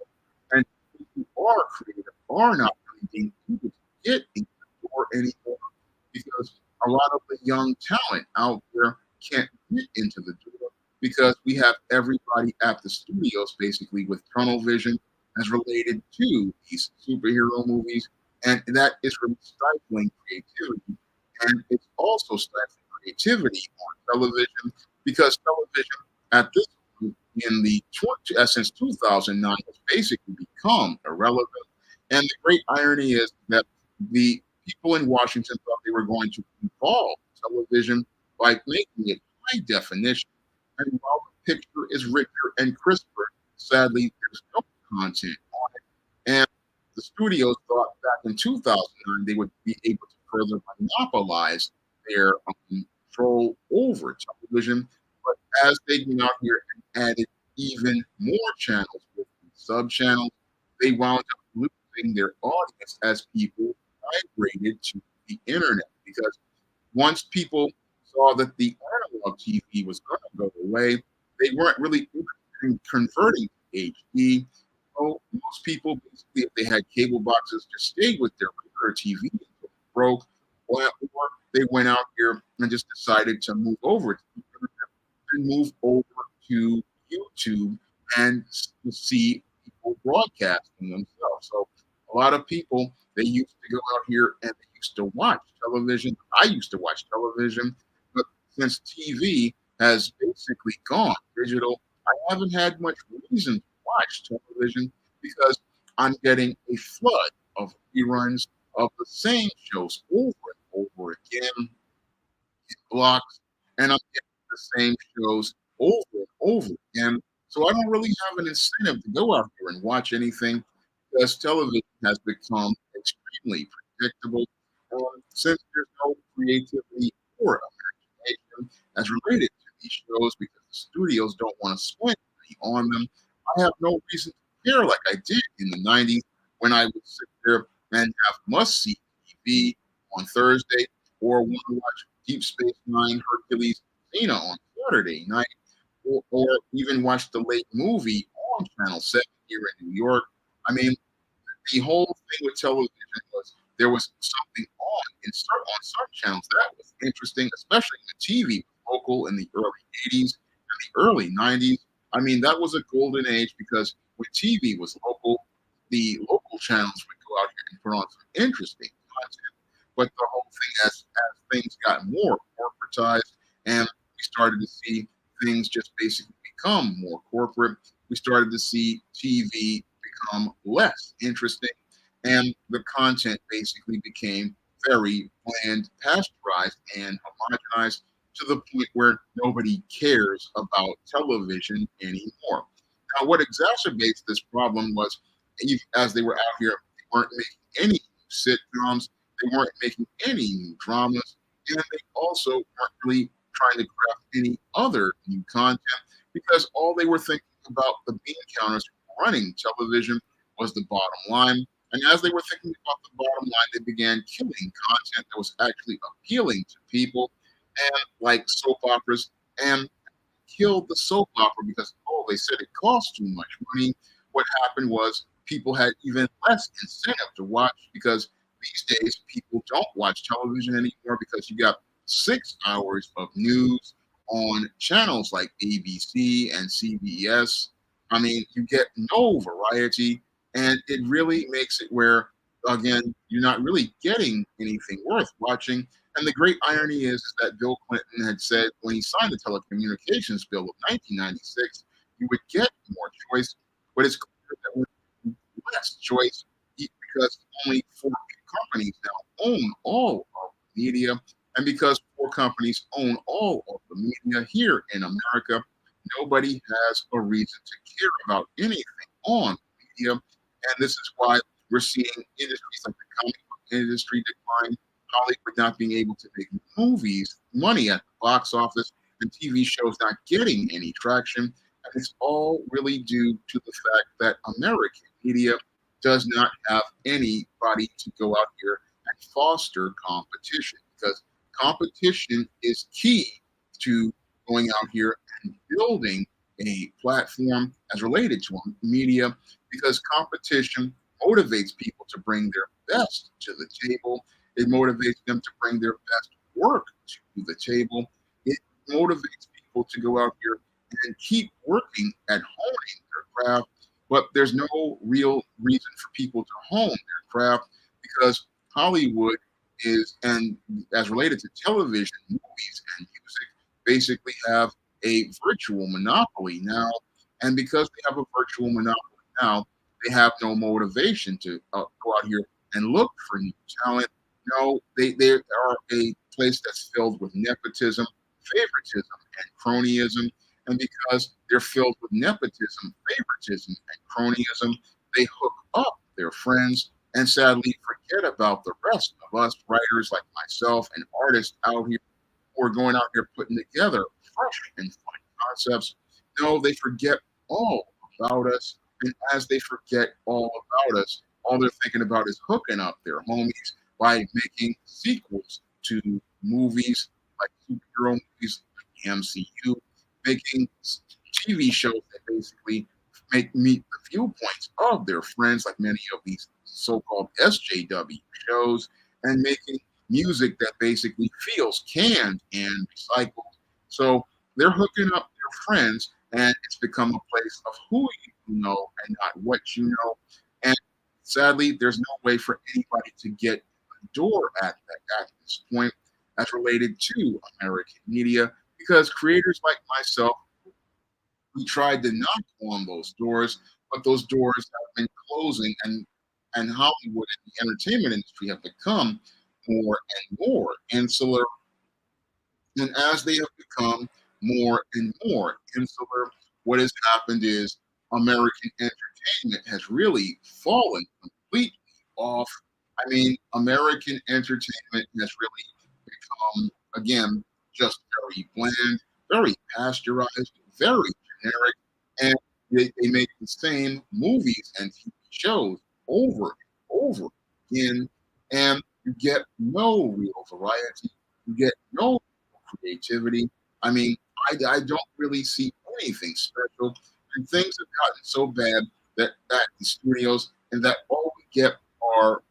and people who are creative are not really being able to get into the door anymore because a lot of the young talent out there can't get into the door because we have everybody at the studios basically with tunnel vision as related to these superhero movies, and that is really stifling creativity, and it's also stifling creativity on television because television at this point in the since 2009 has basically become irrelevant, and the great irony is that the people in Washington thought they were going to evolve television by making it high definition. And while the picture is richer and crisper, sadly, there's no content on it. And the studios thought back in 2009 they would be able to further monopolize their control over television. But as they went out here and added even more channels with sub channels, they wound up losing their audience as people migrated to the internet. Because once people saw that the analog TV was going to go away, they weren't really interested in converting to HD. So most people, basically, if they had cable boxes, just stayed with their regular TV until it broke, or they went out here and just decided to move over to the internet and move over to YouTube and see people broadcasting themselves. So a lot of people, they used to go out here and they used to watch television. I used to watch television, but since TV has basically gone digital, I haven't had much reason to watch television because I'm getting a flood of reruns of the same shows over and over again blocks, and I'm getting the same shows over and over again. So I don't really have an incentive to go out there and watch anything because television has become extremely predictable. Since there's no creativity or imagination as related to these shows because the studios don't want to spend money on them, I have no reason to care like I did in the 90s when I would sit there and have must see TV on Thursday or want to watch Deep Space Nine, Hercules, Xena on Saturday night, or even watch the late movie on Channel 7 here in New York. I mean, the whole thing with television was there was something on some channels that was interesting, especially when TV was local in the early 80s and the early 90s. I mean, that was a golden age because when TV was local, the local channels would go out here and put on some interesting content. But the whole thing, as things got more corporatized and we started to see things just basically become more corporate, we started to see TV become less interesting, and the content basically became very bland, pasteurized, and homogenized to the point where nobody cares about television anymore. Now, what exacerbates this problem was, as they were out here, they weren't making any sitcoms. They weren't making any new dramas, and they also weren't really trying to craft any other new content because all they were thinking about the bean counters running television was the bottom line. And as they were thinking about the bottom line, they began killing content that was actually appealing to people, and like soap operas, and killed the soap opera because, oh, they said it cost too much money. What happened was people had even less incentive to watch because these days people don't watch television anymore because you got 6 hours of news on channels like ABC and CBS. I mean, you get no variety, and it really makes it where, again, you're not really getting anything worth watching. And the great irony is that Bill Clinton had said when he signed the Telecommunications Bill of 1996, you would get more choice, but it's clear that we're less choice because only four companies now own all of the media. And because four companies own all of the media here in America, nobody has a reason to care about anything on media. And this is why we're seeing industries like the comic book industry decline, Hollywood not being able to make movies, money at the box office, and TV shows not getting any traction. And it's all really due to the fact that American media does not have anybody to go out here and foster competition because competition is key to going out here and building a platform as related to media because competition motivates people to bring their best to the table. It motivates them to bring their best work to the table. It motivates people to go out here and keep working at honing their craft. But there's no real reason for people to hone their craft because Hollywood is, and as related to television, movies, and music, basically have a virtual monopoly now. And because they have a virtual monopoly now, they have no motivation to go out here and look for new talent. No, they are a place that's filled with nepotism, favoritism, and cronyism. And because they're filled with nepotism, favoritism, and cronyism, they hook up their friends and sadly forget about the rest of us writers like myself and artists out here who are going out here putting together fresh and fun concepts. No, they forget all about us. And as they forget all about us, all they're thinking about is hooking up their homies by making sequels to movies like superhero movies like the MCU, making TV shows that basically make meet the viewpoints of their friends, like many of these so-called SJW shows, and making music that basically feels canned and recycled. So they're hooking up their friends, and it's become a place of who you know and not what you know. And sadly, there's no way for anybody to get a door at this point as related to American media because creators like myself, we tried to knock on those doors, but those doors have been closing, and Hollywood and the entertainment industry have become more and more insular. And as they have become more and more insular, what has happened is American entertainment has really fallen completely off. I mean, American entertainment has really become, again, just very bland, very pasteurized, very generic, and they make the same movies and TV shows over and over again, and you get no real variety, you get no creativity. I mean, I don't really see anything special, and things have gotten so bad that at the studios, and that all we get are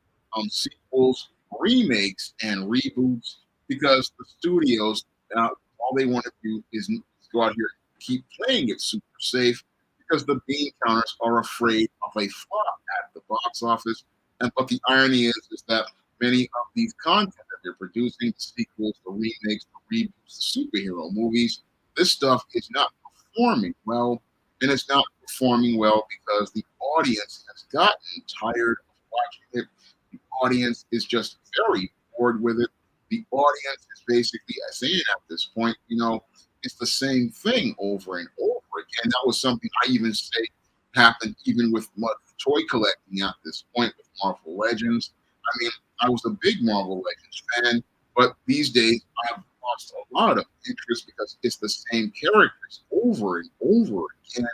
sequels, remakes, and reboots because the studios all they want to do is go out here and keep playing it super safe because the bean counters are afraid of a flop at the box office. And but the irony is that many of these content that they're producing, the sequels, the remakes, the reboots, the superhero movies, this stuff is not performing well, and it's not performing well because the audience has gotten tired of watching it. The audience is just very bored with it. The audience is basically saying at this point, you know, it's the same thing over and over again. That was something I even say happened even with toy collecting at this point with Marvel Legends. I mean, I was a big Marvel Legends fan, but these days I've lost a lot of interest because it's the same characters over and over again.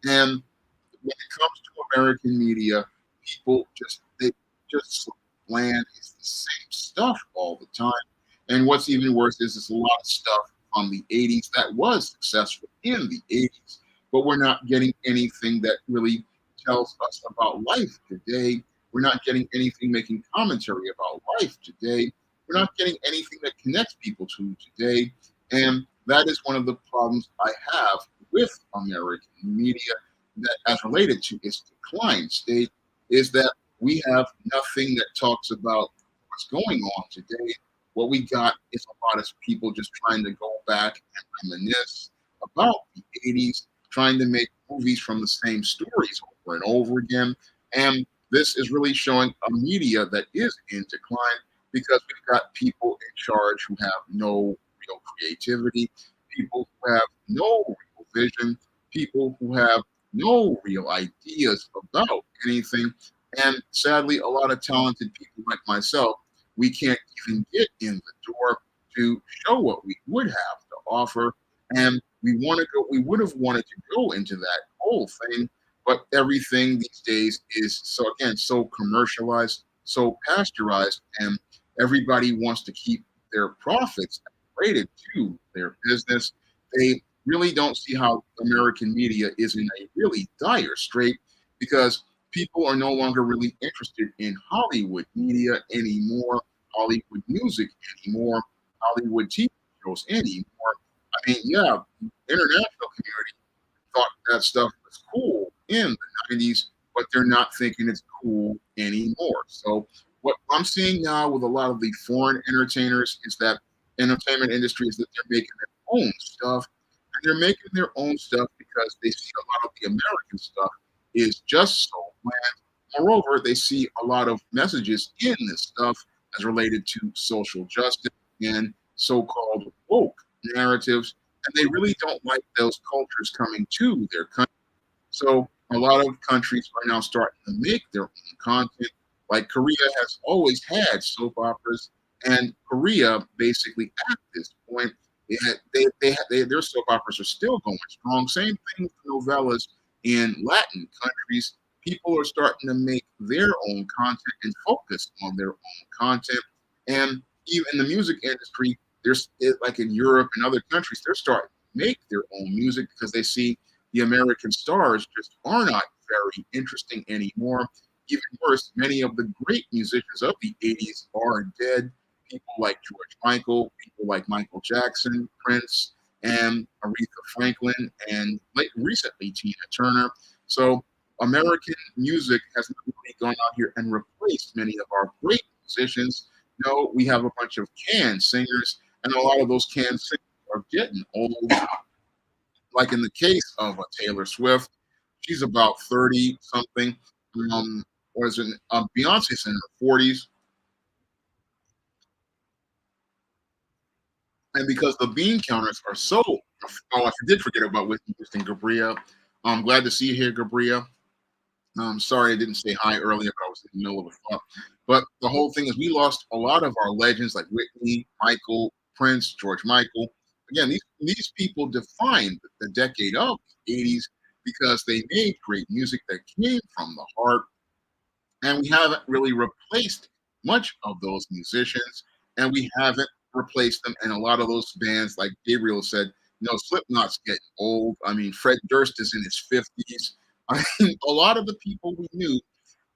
And when it comes to American media, people just so bland. It's the same stuff all the time. And what's even worse is it's a lot of stuff from the '80s that was successful in the '80s, but we're not getting anything that really tells us about life today. We're not getting anything making commentary about life today. We're not getting anything that connects people to today. And that is one of the problems I have with American media that as related to its decline state is that we have nothing that talks about what's going on today. What we got is a lot of people just trying to go back and reminisce about the '80s, trying to make movies from the same stories over and over again. And this is really showing a media that is in decline because we've got people in charge who have no real creativity, people who have no real vision, people who have no real ideas about anything. And sadly, a lot of talented people like myself, we can't even get in the door to show what we would have to offer. And we would have wanted to go into that whole thing, but everything these days is so, again, so commercialized, so pasteurized, and everybody wants to keep their profits related to their business. They really don't see how American media is in a really dire strait because people are no longer really interested in Hollywood media anymore, Hollywood music anymore, Hollywood TV shows anymore. I mean, yeah, international community thought that stuff was cool in the '90s, but they're not thinking it's cool anymore. So what I'm seeing now with a lot of the foreign entertainers is that entertainment industry is that they're making their own stuff, and they're making their own stuff because they see a lot of the American stuff is just so bland. Moreover, they see a lot of messages in this stuff as related to social justice and so-called woke narratives, and they really don't like those cultures coming to their country. So a lot of countries are now starting to make their own content. Like Korea has always had soap operas, and Korea basically at this point, their soap operas are still going strong. Same thing with novellas in Latin countries. People are starting to make their own content and focus on their own content. And even in the music industry, like in Europe and other countries, they're starting to make their own music because they see the American stars just are not very interesting anymore. Even worse, many of the great musicians of the '80s are dead. People like George Michael, people like Michael Jackson, Prince, and Aretha Franklin, and recently Tina Turner. So American music has not really gone out here and replaced many of our great musicians. No, we have a bunch of canned singers, and a lot of those canned singers are getting old. Like in the case of Taylor Swift, she's about 30 something. Or is it Beyonce's in her 40s? And because the bean counters are so, oh, I did forget about Whitney Houston, Gabria. I'm glad to see you here, Gabria. Sorry I didn't say hi earlier, but I was in the middle of a thought. But the whole thing is we lost a lot of our legends like Whitney, Michael, Prince, George Michael. Again, these people defined the decade of the '80s because they made great music that came from the heart, and we haven't really replaced much of those musicians, and we haven't replaced them. And a lot of those bands, like Gabriel said, Slipknot's getting old. I mean, Fred Durst is in his 50s. I mean, a lot of the people we knew,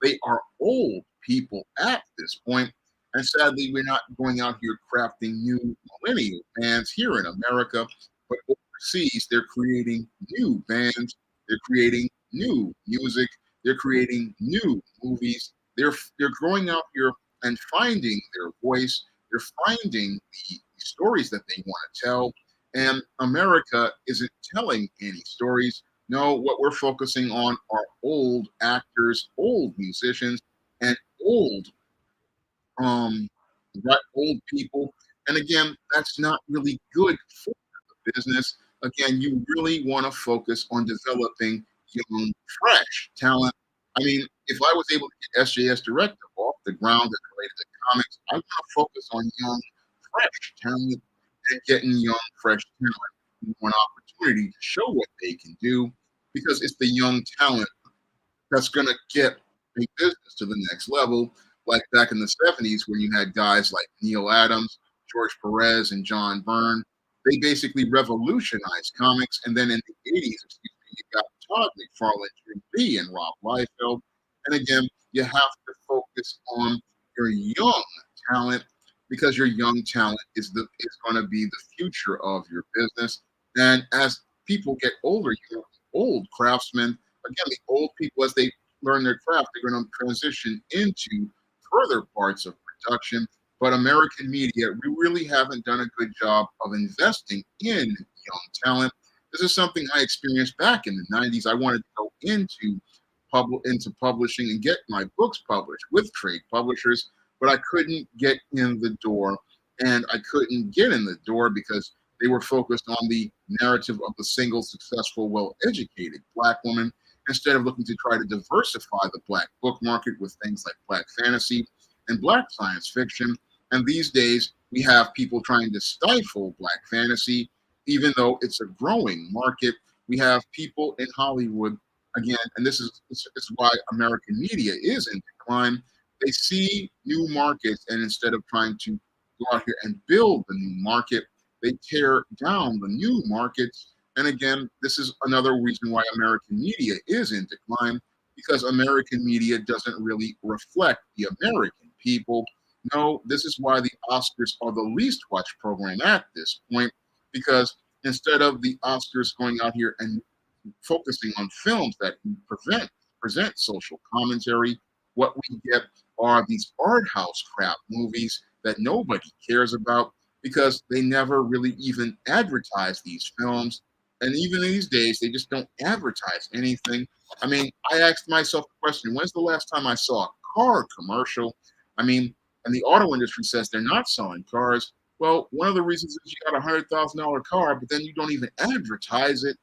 they are old people at this point. And sadly, we're not going out here crafting new millennial bands here in America, but overseas, they're creating new bands, they're creating new music, they're creating new movies. They're going out here and finding their voice. They're finding the stories that they want to tell. And America isn't telling any stories. No, what we're focusing on are old actors, old musicians, and um, old people. And again, that's not really good for the business. Again, you really want to focus on developing young, fresh talent. I mean, if I was able to get SJS Directive off the ground that's related to comics, I want to focus on young, fresh talent and getting young, fresh talent an opportunity to show what they can do because it's the young talent that's going to get big business to the next level. Like back in the 70s, when you had guys like Neil Adams, George Perez, and John Byrne, they basically revolutionized comics. And then in the 80s, excuse me, you got Todd McFarlane, Jim Lee, and Rob Liefeld. And again, you have to focus on your young talent because your young talent is going to be the future of your business. And as people get older, you know, old craftsmen, again, the old people, as they learn their craft, they're going to transition into further parts of production. But American media, we really haven't done a good job of investing in young talent. This is something I experienced back in the 90s. I wanted to go into publishing and get my books published with trade publishers, but I couldn't get in the door. And I couldn't get in the door because they were focused on the narrative of the single, successful, well-educated Black woman instead of looking to try to diversify the Black book market with things like Black fantasy and Black science fiction. And these days, we have people trying to stifle Black fantasy, even though it's a growing market. We have people in Hollywood, again, and this is why American media is in decline. They see new markets, and instead of trying to go out here and build the new market, they tear down the new markets. And again, this is another reason why American media is in decline, because American media doesn't really reflect the American people. No, this is why the Oscars are the least watched program at this point, because instead of the Oscars going out here and focusing on films that present social commentary, what we get are these art house crap movies that nobody cares about because they never really even advertise these films. And even these days, they just don't advertise anything. I mean, I asked myself the question, when's the last time I saw a car commercial? I mean, and the auto industry says they're not selling cars. Well, one of the reasons is you got $100,000 car, but then you don't even advertise it.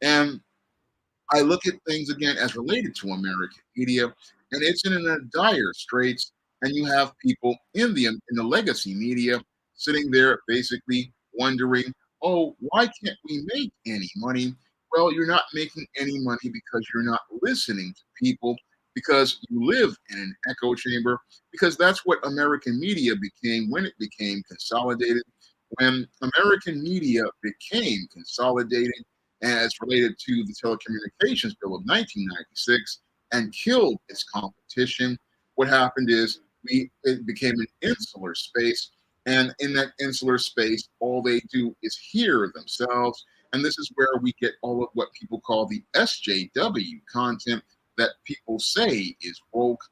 And I look at things again as related to American media, and it's in a dire straits. And you have people in the legacy media sitting there basically wondering, oh, why can't we make any money? Well, you're not making any money because you're not listening to people, because you live in an echo chamber, because that's what American media became when it became consolidated. When American media became consolidated as related to the Telecommunications Bill of 1996 and killed its competition, what happened is it became an insular space. And in that insular space, all they do is hear themselves. And this is where we get all of what people call the SJW content that people say is woke.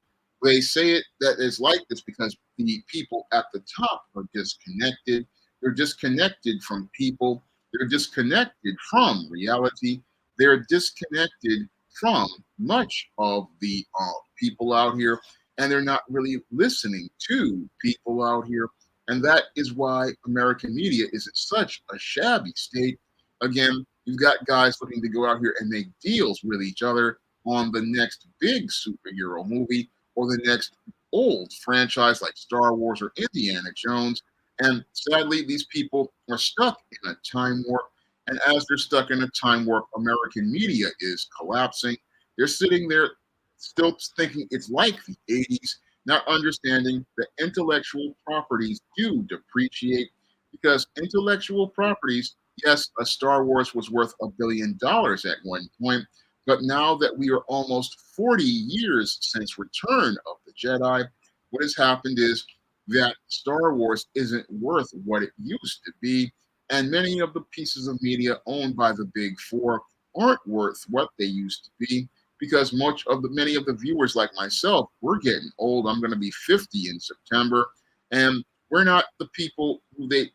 They say it that is like this because the people at the top are disconnected. They're disconnected from people. They're disconnected from reality. They're disconnected from much of the people out here, and they're not really listening to people out here. And that is why American media is in such a shabby state. Again, you've got guys looking to go out here and make deals with each other on the next big superhero movie or the next old franchise like Star Wars or Indiana Jones. And sadly, these people are stuck in a time warp. And as they're stuck in a time warp, American media is collapsing. They're sitting there still thinking it's like the 80s, not understanding that intellectual properties do depreciate, because intellectual properties, yes, a Star Wars was worth $1 billion at one point, but now that we are almost 40 years since Return of the Jedi, what has happened is that Star Wars isn't worth what it used to be. And many of the pieces of media owned by the big four aren't worth what they used to be, because many of the viewers like myself, we're getting old. I'm going to be 50 in September, and we're not the people who they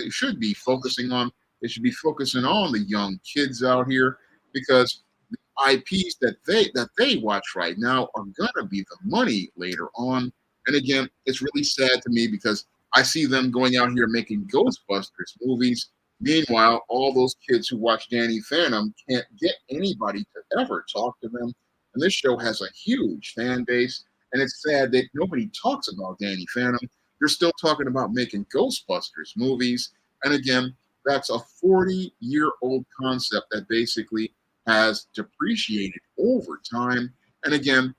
should be focusing on. They should be focusing on the young kids out here, because the IPs that they watch right now are going to be the money later on. And again, it's really sad to me because I see them going out here making Ghostbusters movies. Meanwhile, all those kids who watch Danny Phantom can't get anybody to ever talk to them and this show has a huge fan base. And it's sad that nobody talks about Danny Phantom. They're still talking about making Ghostbusters movies. And again, that's a 40-year-old concept that basically has depreciated over time. And again,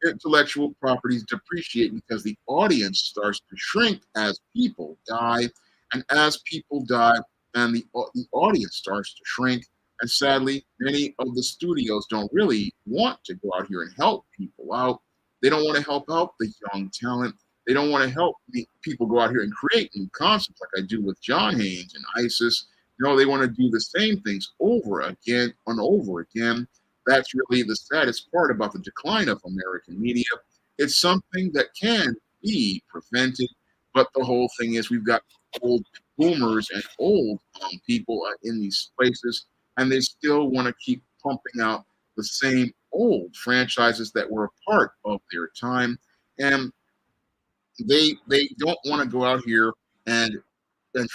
intellectual properties depreciate because the audience starts to shrink as people die. And as people die and the audience starts to shrink, and sadly, many of the studios don't really want to go out here and help people out. They don't want to help out the young talent. They don't want to help people go out here and create new concepts like I do with John Haynes and ISIS. They want to do the same things over again and over again. That's really the saddest part about the decline of American media. It's something that can be prevented, but the whole thing is we've got old boomers and old people in these places, and they still want to keep pumping out the same old franchises that were a part of their time, and they don't want to go out here and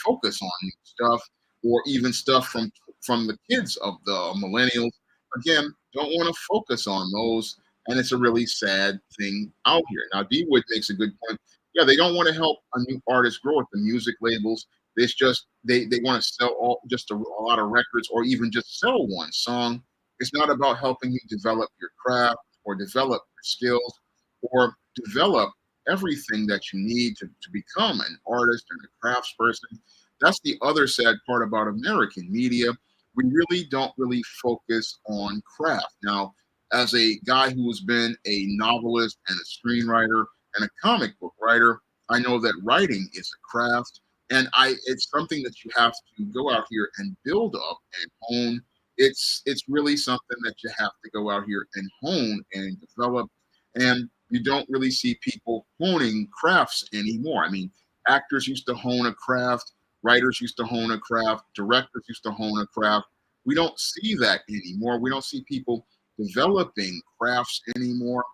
focus on new stuff or even stuff from the kids of the millennials. Again, don't want to focus on those, and it's a really sad thing out here. Now, D Wood makes a good point. Yeah, they don't want to help a new artist grow with the music labels. It's just they want to sell just a lot of records or even just sell one song. It's not about helping you develop your craft or develop your skills or develop everything that you need to become an artist and a craftsperson. That's the other sad part about American media. We really don't really focus on craft. Now, as a guy who has been a novelist and a screenwriter and a comic book writer, I know that writing is a craft, and it's something that you have to go out here and build up and hone. It's really something that you have to go out here and hone and develop, and you don't really see people honing crafts anymore. I mean, actors used to hone a craft, writers used to hone a craft, directors used to hone a craft. We don't see that anymore. We don't see people developing crafts anymore.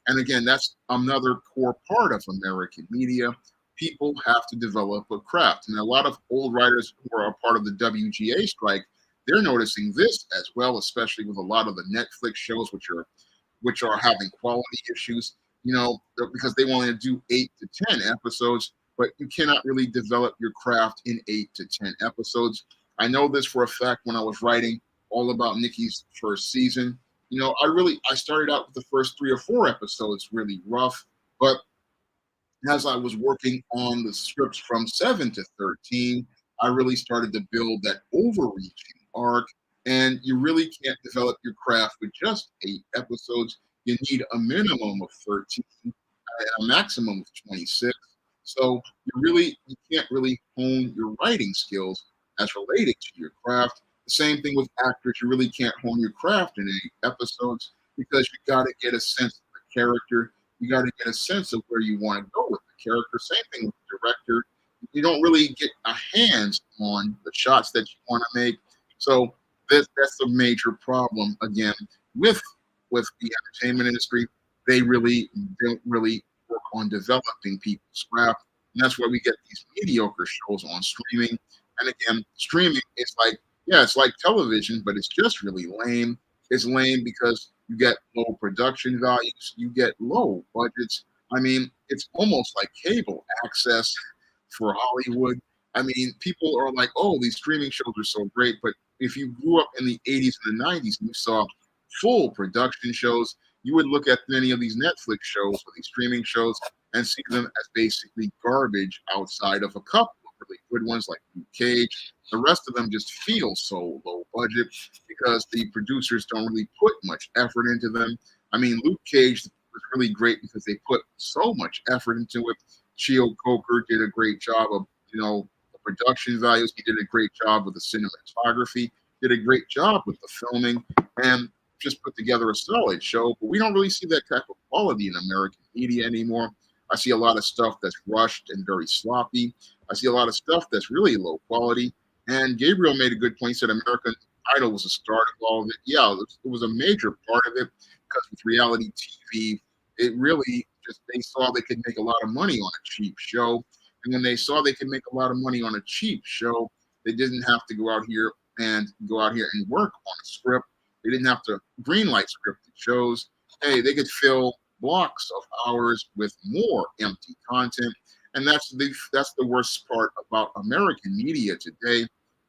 And again, that's another core part of American media. People have to develop a craft. And a lot of old writers who are a part of the WGA strike, they're noticing this as well, especially with a lot of the Netflix shows, which are having quality issues, because they want to do 8 to 10 episodes, but you cannot really develop your craft in 8 to 10 episodes. I know this for a fact when I was writing all about Nikki's first season. I started out with the first 3 or 4 episodes really rough, but as I was working on the scripts from 7 to 13, I really started to build that overreaching arc. And you really can't develop your craft with just 8 episodes. You need a minimum of 13 and a maximum of 26. So you can't really hone your writing skills as related to your craft. The same thing with actors. You really can't hone your craft in 8 episodes because you got to get a sense of the character. You got to get a sense of where you want to go with the character. Same thing with the director. You don't really get a hands on the shots that you want to make. So that's a major problem again with the entertainment industry. They really don't really work on developing people's craft, and that's why we get these mediocre shows on streaming. And again, streaming is it's like television, but it's just really lame. It's lame because you get low production values, you get low budgets. I mean, it's almost like cable access for Hollywood. I mean, people are like, oh, these streaming shows are so great. But if you grew up in the 80s and the 90s and you saw full production shows, you would look at many of these Netflix shows or these streaming shows and see them as basically garbage outside of a couple of really good ones like Luke Cage. The rest of them just feel so low budget because the producers don't really put much effort into them. I mean, Luke Cage was really great because they put so much effort into it. Cheo Coker did a great job of, the production values. He did a great job with the cinematography, did a great job with the filming, and just put together a solid show. But we don't really see that type of quality in American media anymore. I see a lot of stuff that's rushed and very sloppy. I see a lot of stuff that's really low quality. And Gabriel made a good point. He said American Idol was a start of all of it. Yeah, it was a major part of it because with reality TV, it really just they saw they could make a lot of money on a cheap show. And when they saw they could make a lot of money on a cheap show, they didn't have to go out here and work on a script. They didn't have to greenlight scripted shows. hey, they could fill blocks of hours with more empty content. And that's the worst part about American media today,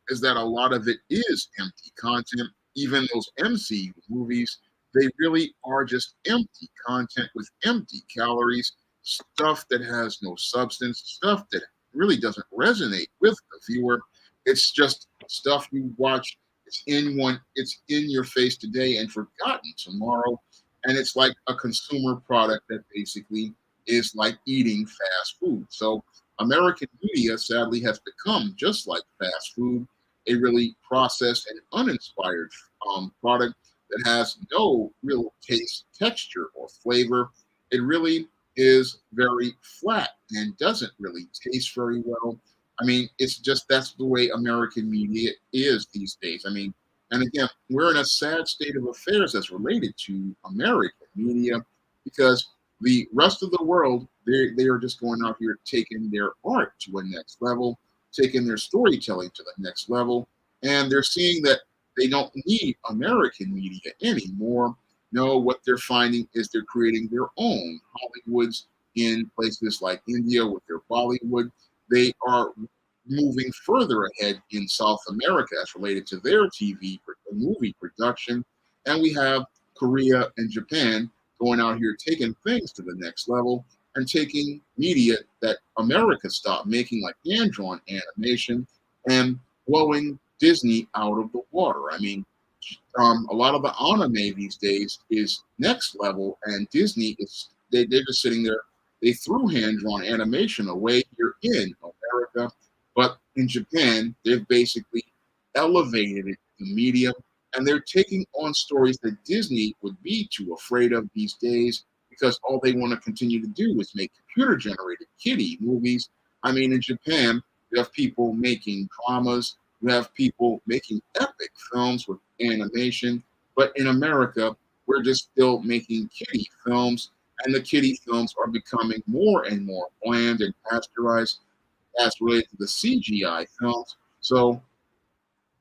is that a lot of it is empty content. Even those MCU movies, they really are just empty content with empty calories, stuff that has no substance, stuff that really doesn't resonate with the viewer. It's just stuff you watch. It's in your face today and forgotten tomorrow, and it's like a consumer product that basically is like eating fast food. So American media sadly has become just like fast food, a really processed and uninspired product that has no real taste, texture, or flavor. It really is very flat and doesn't really taste very well. I mean, it's just that's the way American media is these days. I mean, and again, we're in a sad state of affairs that's related to American media, because the rest of the world, they are just going out here taking their art to a next level, taking their storytelling to the next level, and they're seeing that they don't need American media anymore. No, what they're finding is they're creating their own Hollywoods in places like India with their Bollywood. They are moving further ahead in South America as related to their movie production. And we have Korea and Japan going out here taking things to the next level and taking media that America stopped making, like hand drawn animation, and blowing Disney out of the water. I mean, a lot of the anime these days is next level, and Disney they're just sitting there. They threw hand drawn animation away here in America, but in Japan they've basically elevated it to medium, and they're taking on stories that Disney would be too afraid of these days, because all they want to continue to do is make computer generated kiddie movies. I mean, in Japan, you have people making dramas, you have people making epic films with animation, but in America, we're just still making kiddie films, and the kiddie films are becoming more and more bland and pasteurized as related to the CGI films. So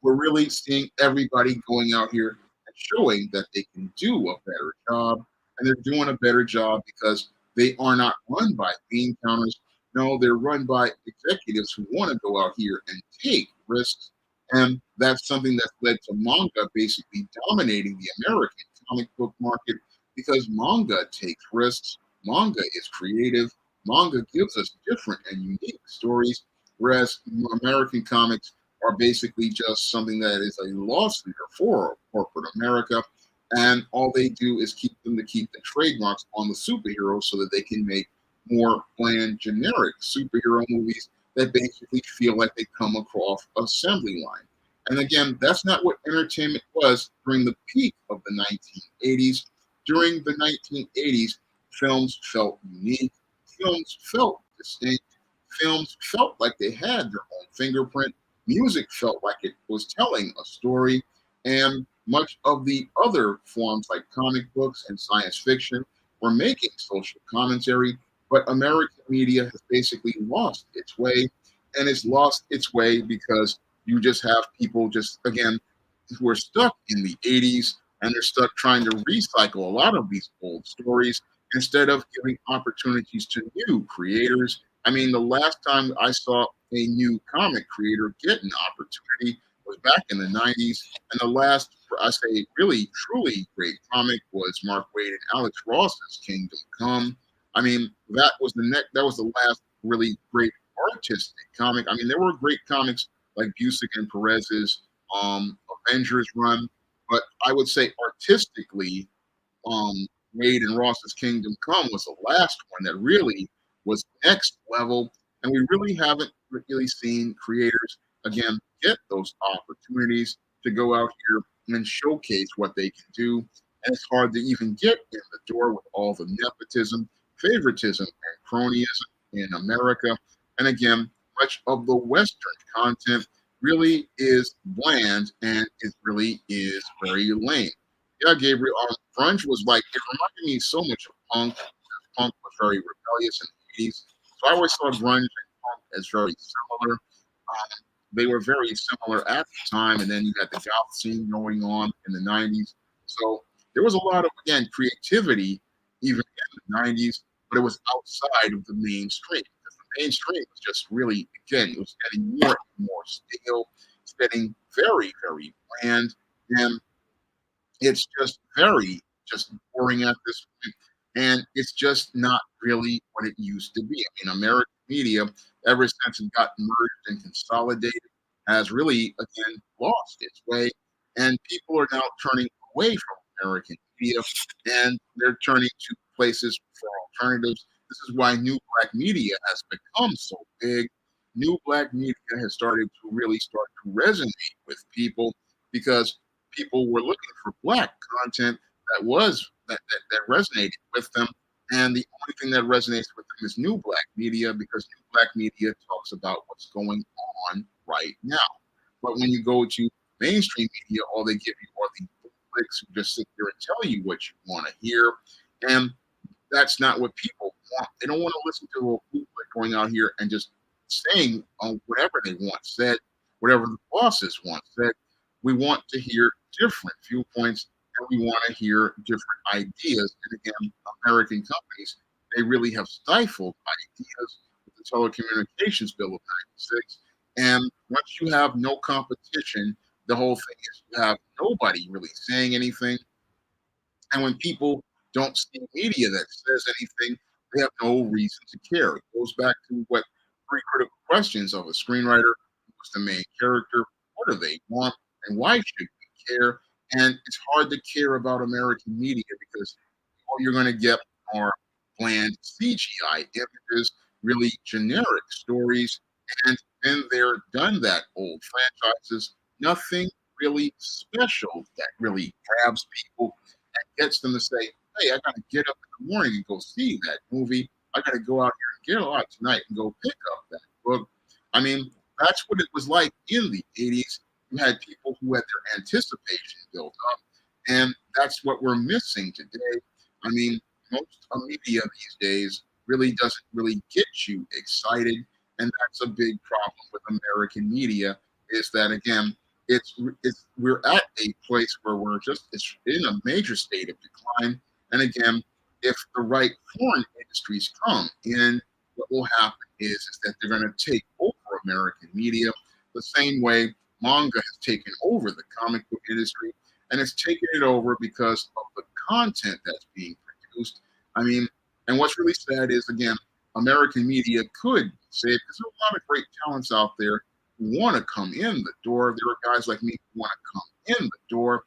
we're really seeing everybody going out here and showing that they can do a better job. And they're doing a better job because they are not run by bean counters. No, they're run by executives who want to go out here and take risks. And that's something that's led to manga basically dominating the American comic book market, because manga takes risks. Manga is creative. Manga gives us different and unique stories, whereas American comics are basically just something that is a loss leader for corporate America. And all they do is keep the trademarks on the superheroes so that they can make more bland, generic superhero movies that basically feel like they come across assembly line. And again, that's not what entertainment was during the peak of the 1980s. During the 1980s, films felt unique, films felt distinct, films felt like they had their own fingerprint, music felt like it was telling a story, and much of the other forms like comic books and science fiction were making social commentary. But American media has basically lost its way, and it's lost its way because you just have people just again who are stuck in the 80s, and they're stuck trying to recycle a lot of these old stories instead of giving opportunities to new creators. I mean, the last time I saw a new comic creator get an opportunity was back in the 90s. And the last, I say, really, truly great comic was Mark Waid and Alex Ross's Kingdom Come. I mean, that was the last really great artistic comic. I mean, there were great comics like Busick and Perez's Avengers run, but I would say artistically, Wade and Ross's Kingdom Come was the last one that really was next level, and we really haven't really seen creators again get those opportunities to go out here and showcase what they can do. And it's hard to even get in the door with all the nepotism, favoritism, and cronyism in America. And again, much of the Western content really is bland, and it really is very lame. Yeah, Gabriel, grunge was like, it reminded me so much of punk. Punk was very rebellious in the 80s. So I always saw grunge and punk as very similar. They were very similar at the time, and then you had the goth scene going on in the 90s. So there was a lot of, again, creativity even in the 90s, but it was outside of the mainstream. Because the mainstream was just really, again, it was getting more and more stale. It's getting very, very bland. And it's just very just boring at this point, and it's just not really what it used to be. I mean, American media, ever since it got merged and consolidated, has really again lost its way, and people are now turning away from American media, and they're turning to places for alternatives. This is why new black media has become so big. New black media has started to really start to resonate with people because people were looking for black content that resonated with them. And the only thing that resonates with them is new black media because new black media talks about what's going on right now. But when you go to mainstream media, all they give you are the clicks who just sit there and tell you what you want to hear. And that's not what people want. They don't want to listen to a bootleg going out here and just saying whatever they want said, whatever the bosses want said. We want to hear different viewpoints and we want to hear different ideas. And again, American companies, they really have stifled ideas with the Telecommunications Bill of 96. And once you have no competition, the whole thing is you have nobody really saying anything. And when people don't see media that says anything, they have no reason to care. It goes back to what three critical questions of a screenwriter: who's the main character? What do they want? And why should we care? And it's hard to care about American media because all you're going to get are bland CGI images, really generic stories, and then they're done that old franchises. Nothing really special that really grabs people and gets them to say, hey, I got to get up in the morning and go see that movie. I got to go out here and get out tonight and go pick up that book. I mean, that's what it was like in the 80s. You had people who had their anticipation built up, and that's what we're missing today. I mean, most media these days really doesn't really get you excited, and that's a big problem with American media. Is that again? It's we're at a place where we're just it's in a major state of decline. And again, if the right foreign industries come in, what will happen is that they're going to take over American media the same way manga has taken over the comic book industry, and it's taken it over because of the content that's being produced. I mean, and what's really sad is again, American media could say it because there are a lot of great talents out there who want to come in the door. There are guys like me who want to come in the door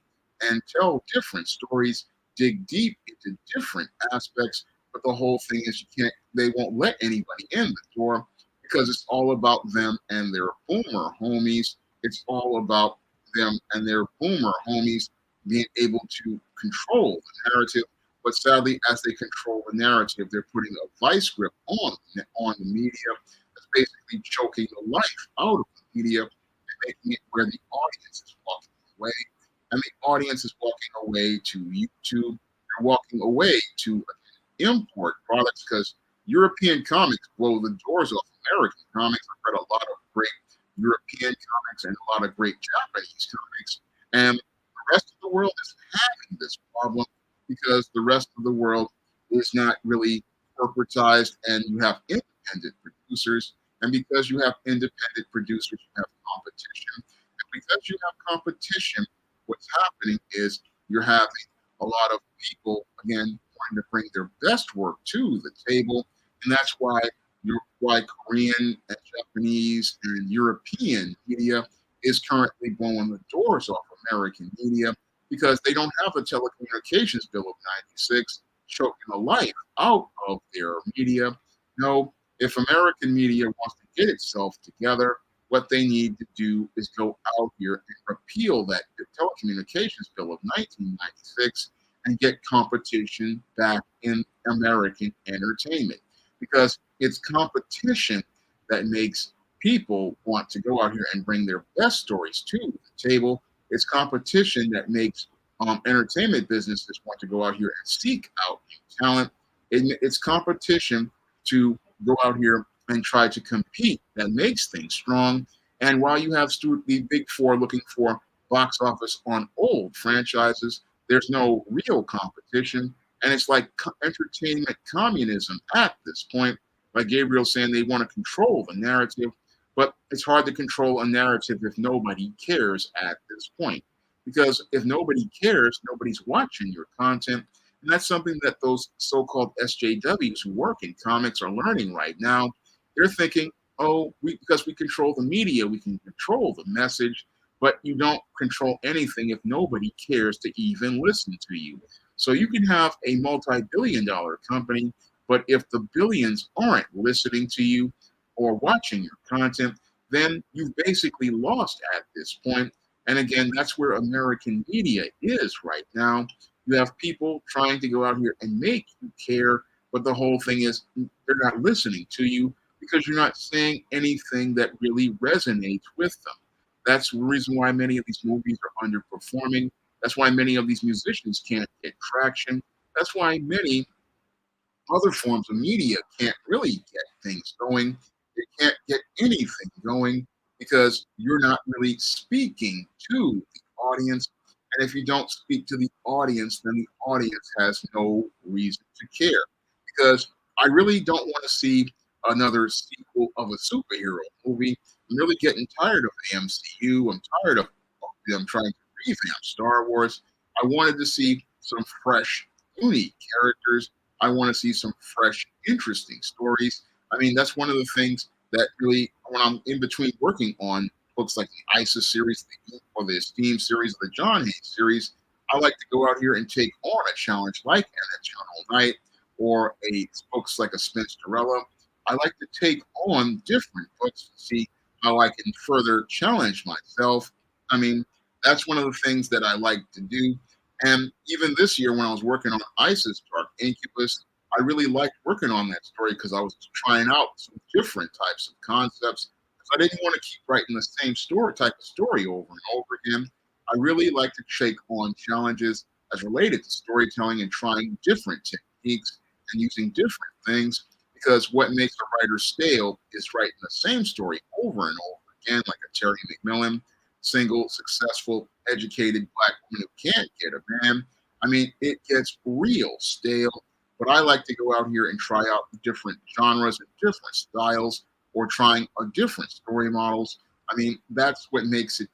and tell different stories, dig deep into different aspects. But the whole thing is they won't let anybody in the door because it's all about them and their boomer homies. It's all about them and their boomer homies being able to control the narrative. But sadly, as they control the narrative, they're putting a vice grip on the media that's basically choking the life out of the media and making it where the audience is walking away. And the audience is walking away to YouTube. They're walking away to import products because European comics blow the doors off American comics. I've read a lot of great European comics and a lot of great Japanese comics. And the rest of the world is having this problem because the rest of the world is not really corporatized and you have independent producers. And because you have independent producers, you have competition. And because you have competition, what's happening is you're having a lot of people, again, wanting to bring their best work to the table. And that's why Korean and Japanese and European media is currently blowing the doors off American media because they don't have a telecommunications bill of 96 choking the life out of their media. No, if American media wants to get itself together, what they need to do is go out here and repeal that telecommunications bill of 1996 and get competition back in American entertainment. Because it's competition that makes people want to go out here and bring their best stories to the table. It's competition that makes entertainment businesses want to go out here and seek out new talent. It's competition to go out here and try to compete that makes things strong. And while you have the big four looking for box office on old franchises, There's no real competition, and it's like entertainment communism at this point. Like Gabriel saying, they want to control the narrative, but it's hard to control a narrative if nobody cares at this point. Because if nobody cares, nobody's watching your content. And that's something that those so called SJWs who work in comics are learning right now. They're thinking, oh, because we control the media, we can control the message, but you don't control anything if nobody cares to even listen to you. So you can have a multi-billion-dollar company, but if the billions aren't listening to you or watching your content, then you've basically lost at this point. And again, that's where American media is right now. You have people trying to go out here and make you care, but the whole thing is they're not listening to you because you're not saying anything that really resonates with them. That's the reason why many of these movies are underperforming. That's why many of these musicians can't get traction. That's why many other forms of media can't really get things going. They can't get anything going because you're not really speaking to the audience. And if you don't speak to the audience, then the audience has no reason to care. Because I really don't want to see another sequel of a superhero movie. I'm really getting tired of the MCU. I'm tired of them trying to revamp Star Wars. I wanted to see some fresh, unique characters. I want to see some fresh, interesting stories. I mean, that's one of the things that really, when I'm in between working on books like the ISIS series or the Esteem series, the John Hayes series, I like to go out here and take on a challenge like An Eternal Night or books like a Spinsterella. I like to take on different books to see how I can further challenge myself. I mean, that's one of the things that I like to do. And even this year, when I was working on ISIS Dark Incubus, I really liked working on that story because I was trying out some different types of concepts. So I didn't want to keep writing the same type of story over and over again. I really like to take on challenges as related to storytelling and trying different techniques and using different things because what makes a writer stale is writing the same story over and over again, like a Terry McMillan, single, successful, educated black woman who can't get a man. I mean, it gets real stale, but I like to go out here and try out different genres and different styles or trying different story models. I mean, that's what makes it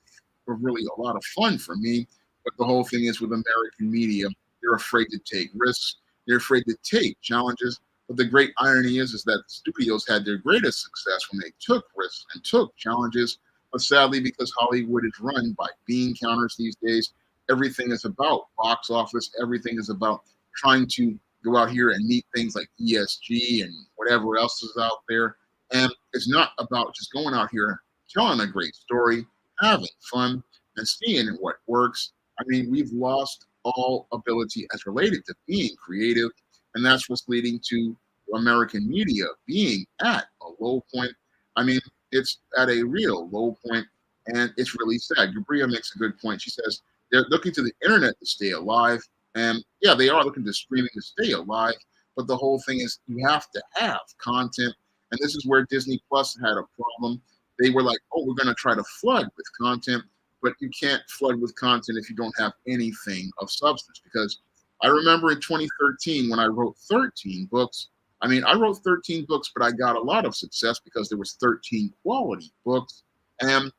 really a lot of fun for me. But the whole thing is with American media, they're afraid to take risks. They're afraid to take challenges. But the great irony is that studios had their greatest success when they took risks and took challenges. But sadly, because Hollywood is run by bean counters these days, everything is about box office. Everything is about trying to go out here and meet things like ESG and whatever else is out there. And it's not about just going out here, telling a great story, having fun, and seeing what works. I mean, we've lost all ability as related to being creative. And that's what's leading to American media being at a low point. I mean, it's at a real low point, and it's really sad. Gabria makes a good point. She says they're looking to the internet to stay alive. And yeah, they are looking to streaming to stay alive. But the whole thing is you have to have content. And this is where Disney Plus had a problem. They were like, oh, we're going to try to flood with content, but you can't flood with content if you don't have anything of substance. Because I remember in 2013 when I wrote 13 books. I mean, I wrote 13 books, but I got a lot of success because there was 13 quality books. And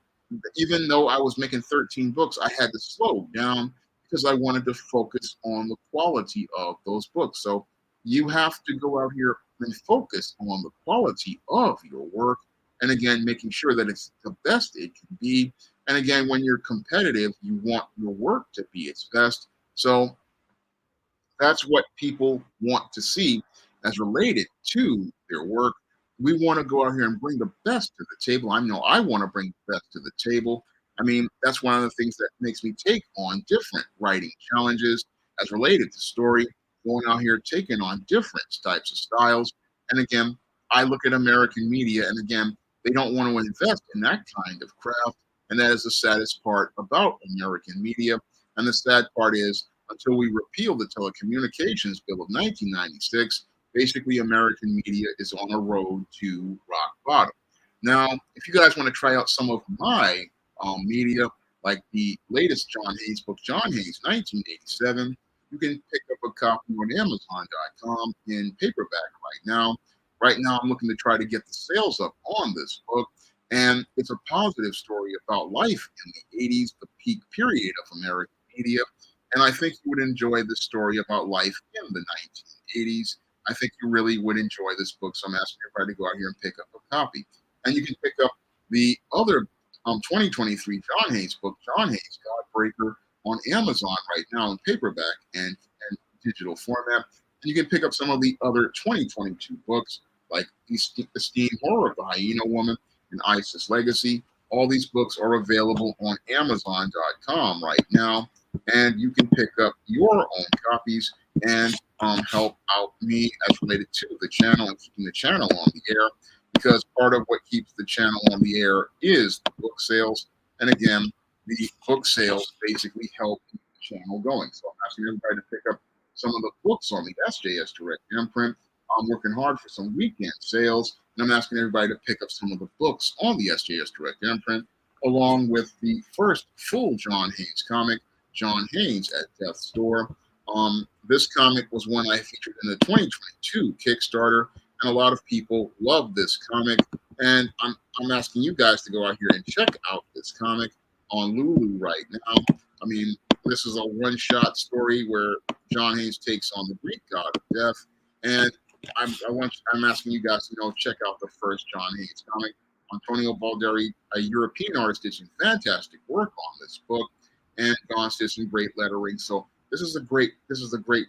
even though I was making 13 books, I had to slow down because I wanted to focus on the quality of those books. So you have to go out here and focus on the quality of your work. And again, making sure that it's the best it can be. And again, when you're competitive, you want your work to be its best. So that's what people want to see as related to their work. We want to go out here and bring the best to the table. I know I want to bring the best to the table. I mean, that's one of the things that makes me take on different writing challenges as related to story, going out here taking on different types of styles. And again, I look at American media, and again, they don't want to invest in that kind of craft. And that is the saddest part about American media. And the sad part is, until we repeal the Telecommunications Bill of 1996, basically American media is on a road to rock bottom. Now, if you guys want to try out some of my media, like the latest John Hayes book, John Hayes, 1987. You can pick up a copy on Amazon.com in paperback right now. Right now, I'm looking to try to get the sales up on this book, and it's a positive story about life in the 80s, the peak period of American media. And I think you would enjoy the story about life in the 1980s. I think you really would enjoy this book, so I'm asking everybody to go out here and pick up a copy. And you can pick up the other 2023 John Hayes book, John Hayes Godbreaker, on Amazon right now in paperback and digital format. And you can pick up some of the other 2022 books like Esteemed Horror, The Hyena Woman, and Isis Legacy. All these books are available on Amazon.com right now, and you can pick up your own copies and help out me as related to the channel and keeping the channel on the air, because part of what keeps the channel on the air is the book sales. And again, the book sales basically help keep the channel going. So I'm asking everybody to pick up some of the books on the SJS Direct imprint. I'm working hard for some weekend sales, and I'm asking everybody to pick up some of the books on the SJS Direct imprint, along with the first full John Hayes comic, John Hayes at Death's Door. This comic was one I featured in the 2022 Kickstarter, and a lot of people love this comic. And I'm asking you guys to go out here and check out this comic on Lulu right now. I mean, this is a one-shot story where John Hayes takes on the Greek god of death, and I'm asking you guys to check out the first John Hayes comic. Antonio Balderi, a European artist, did some fantastic work on this book, and Gaunt's did some great lettering. So this is a great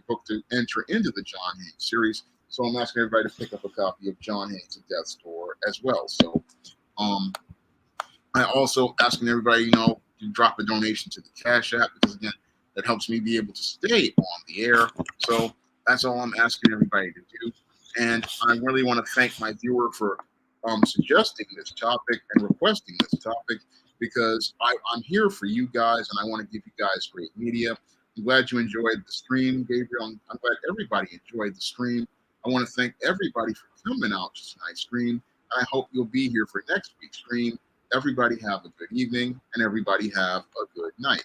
book to enter into the John Hayes series. So I'm asking everybody to pick up a copy of John Hayes at Death's Door as well. So I also asking everybody, to drop a donation to the Cash App, because again, that helps me be able to stay on the air. So that's all I'm asking everybody to do. And I really want to thank my viewer for suggesting this topic and requesting this topic, because I'm here for you guys, and I want to give you guys great media. I'm glad you enjoyed the stream, Gabriel. I'm glad everybody enjoyed the stream. I want to thank everybody for coming out to tonight's stream. I hope you'll be here for next week's stream. Everybody have a good evening, and everybody have a good night.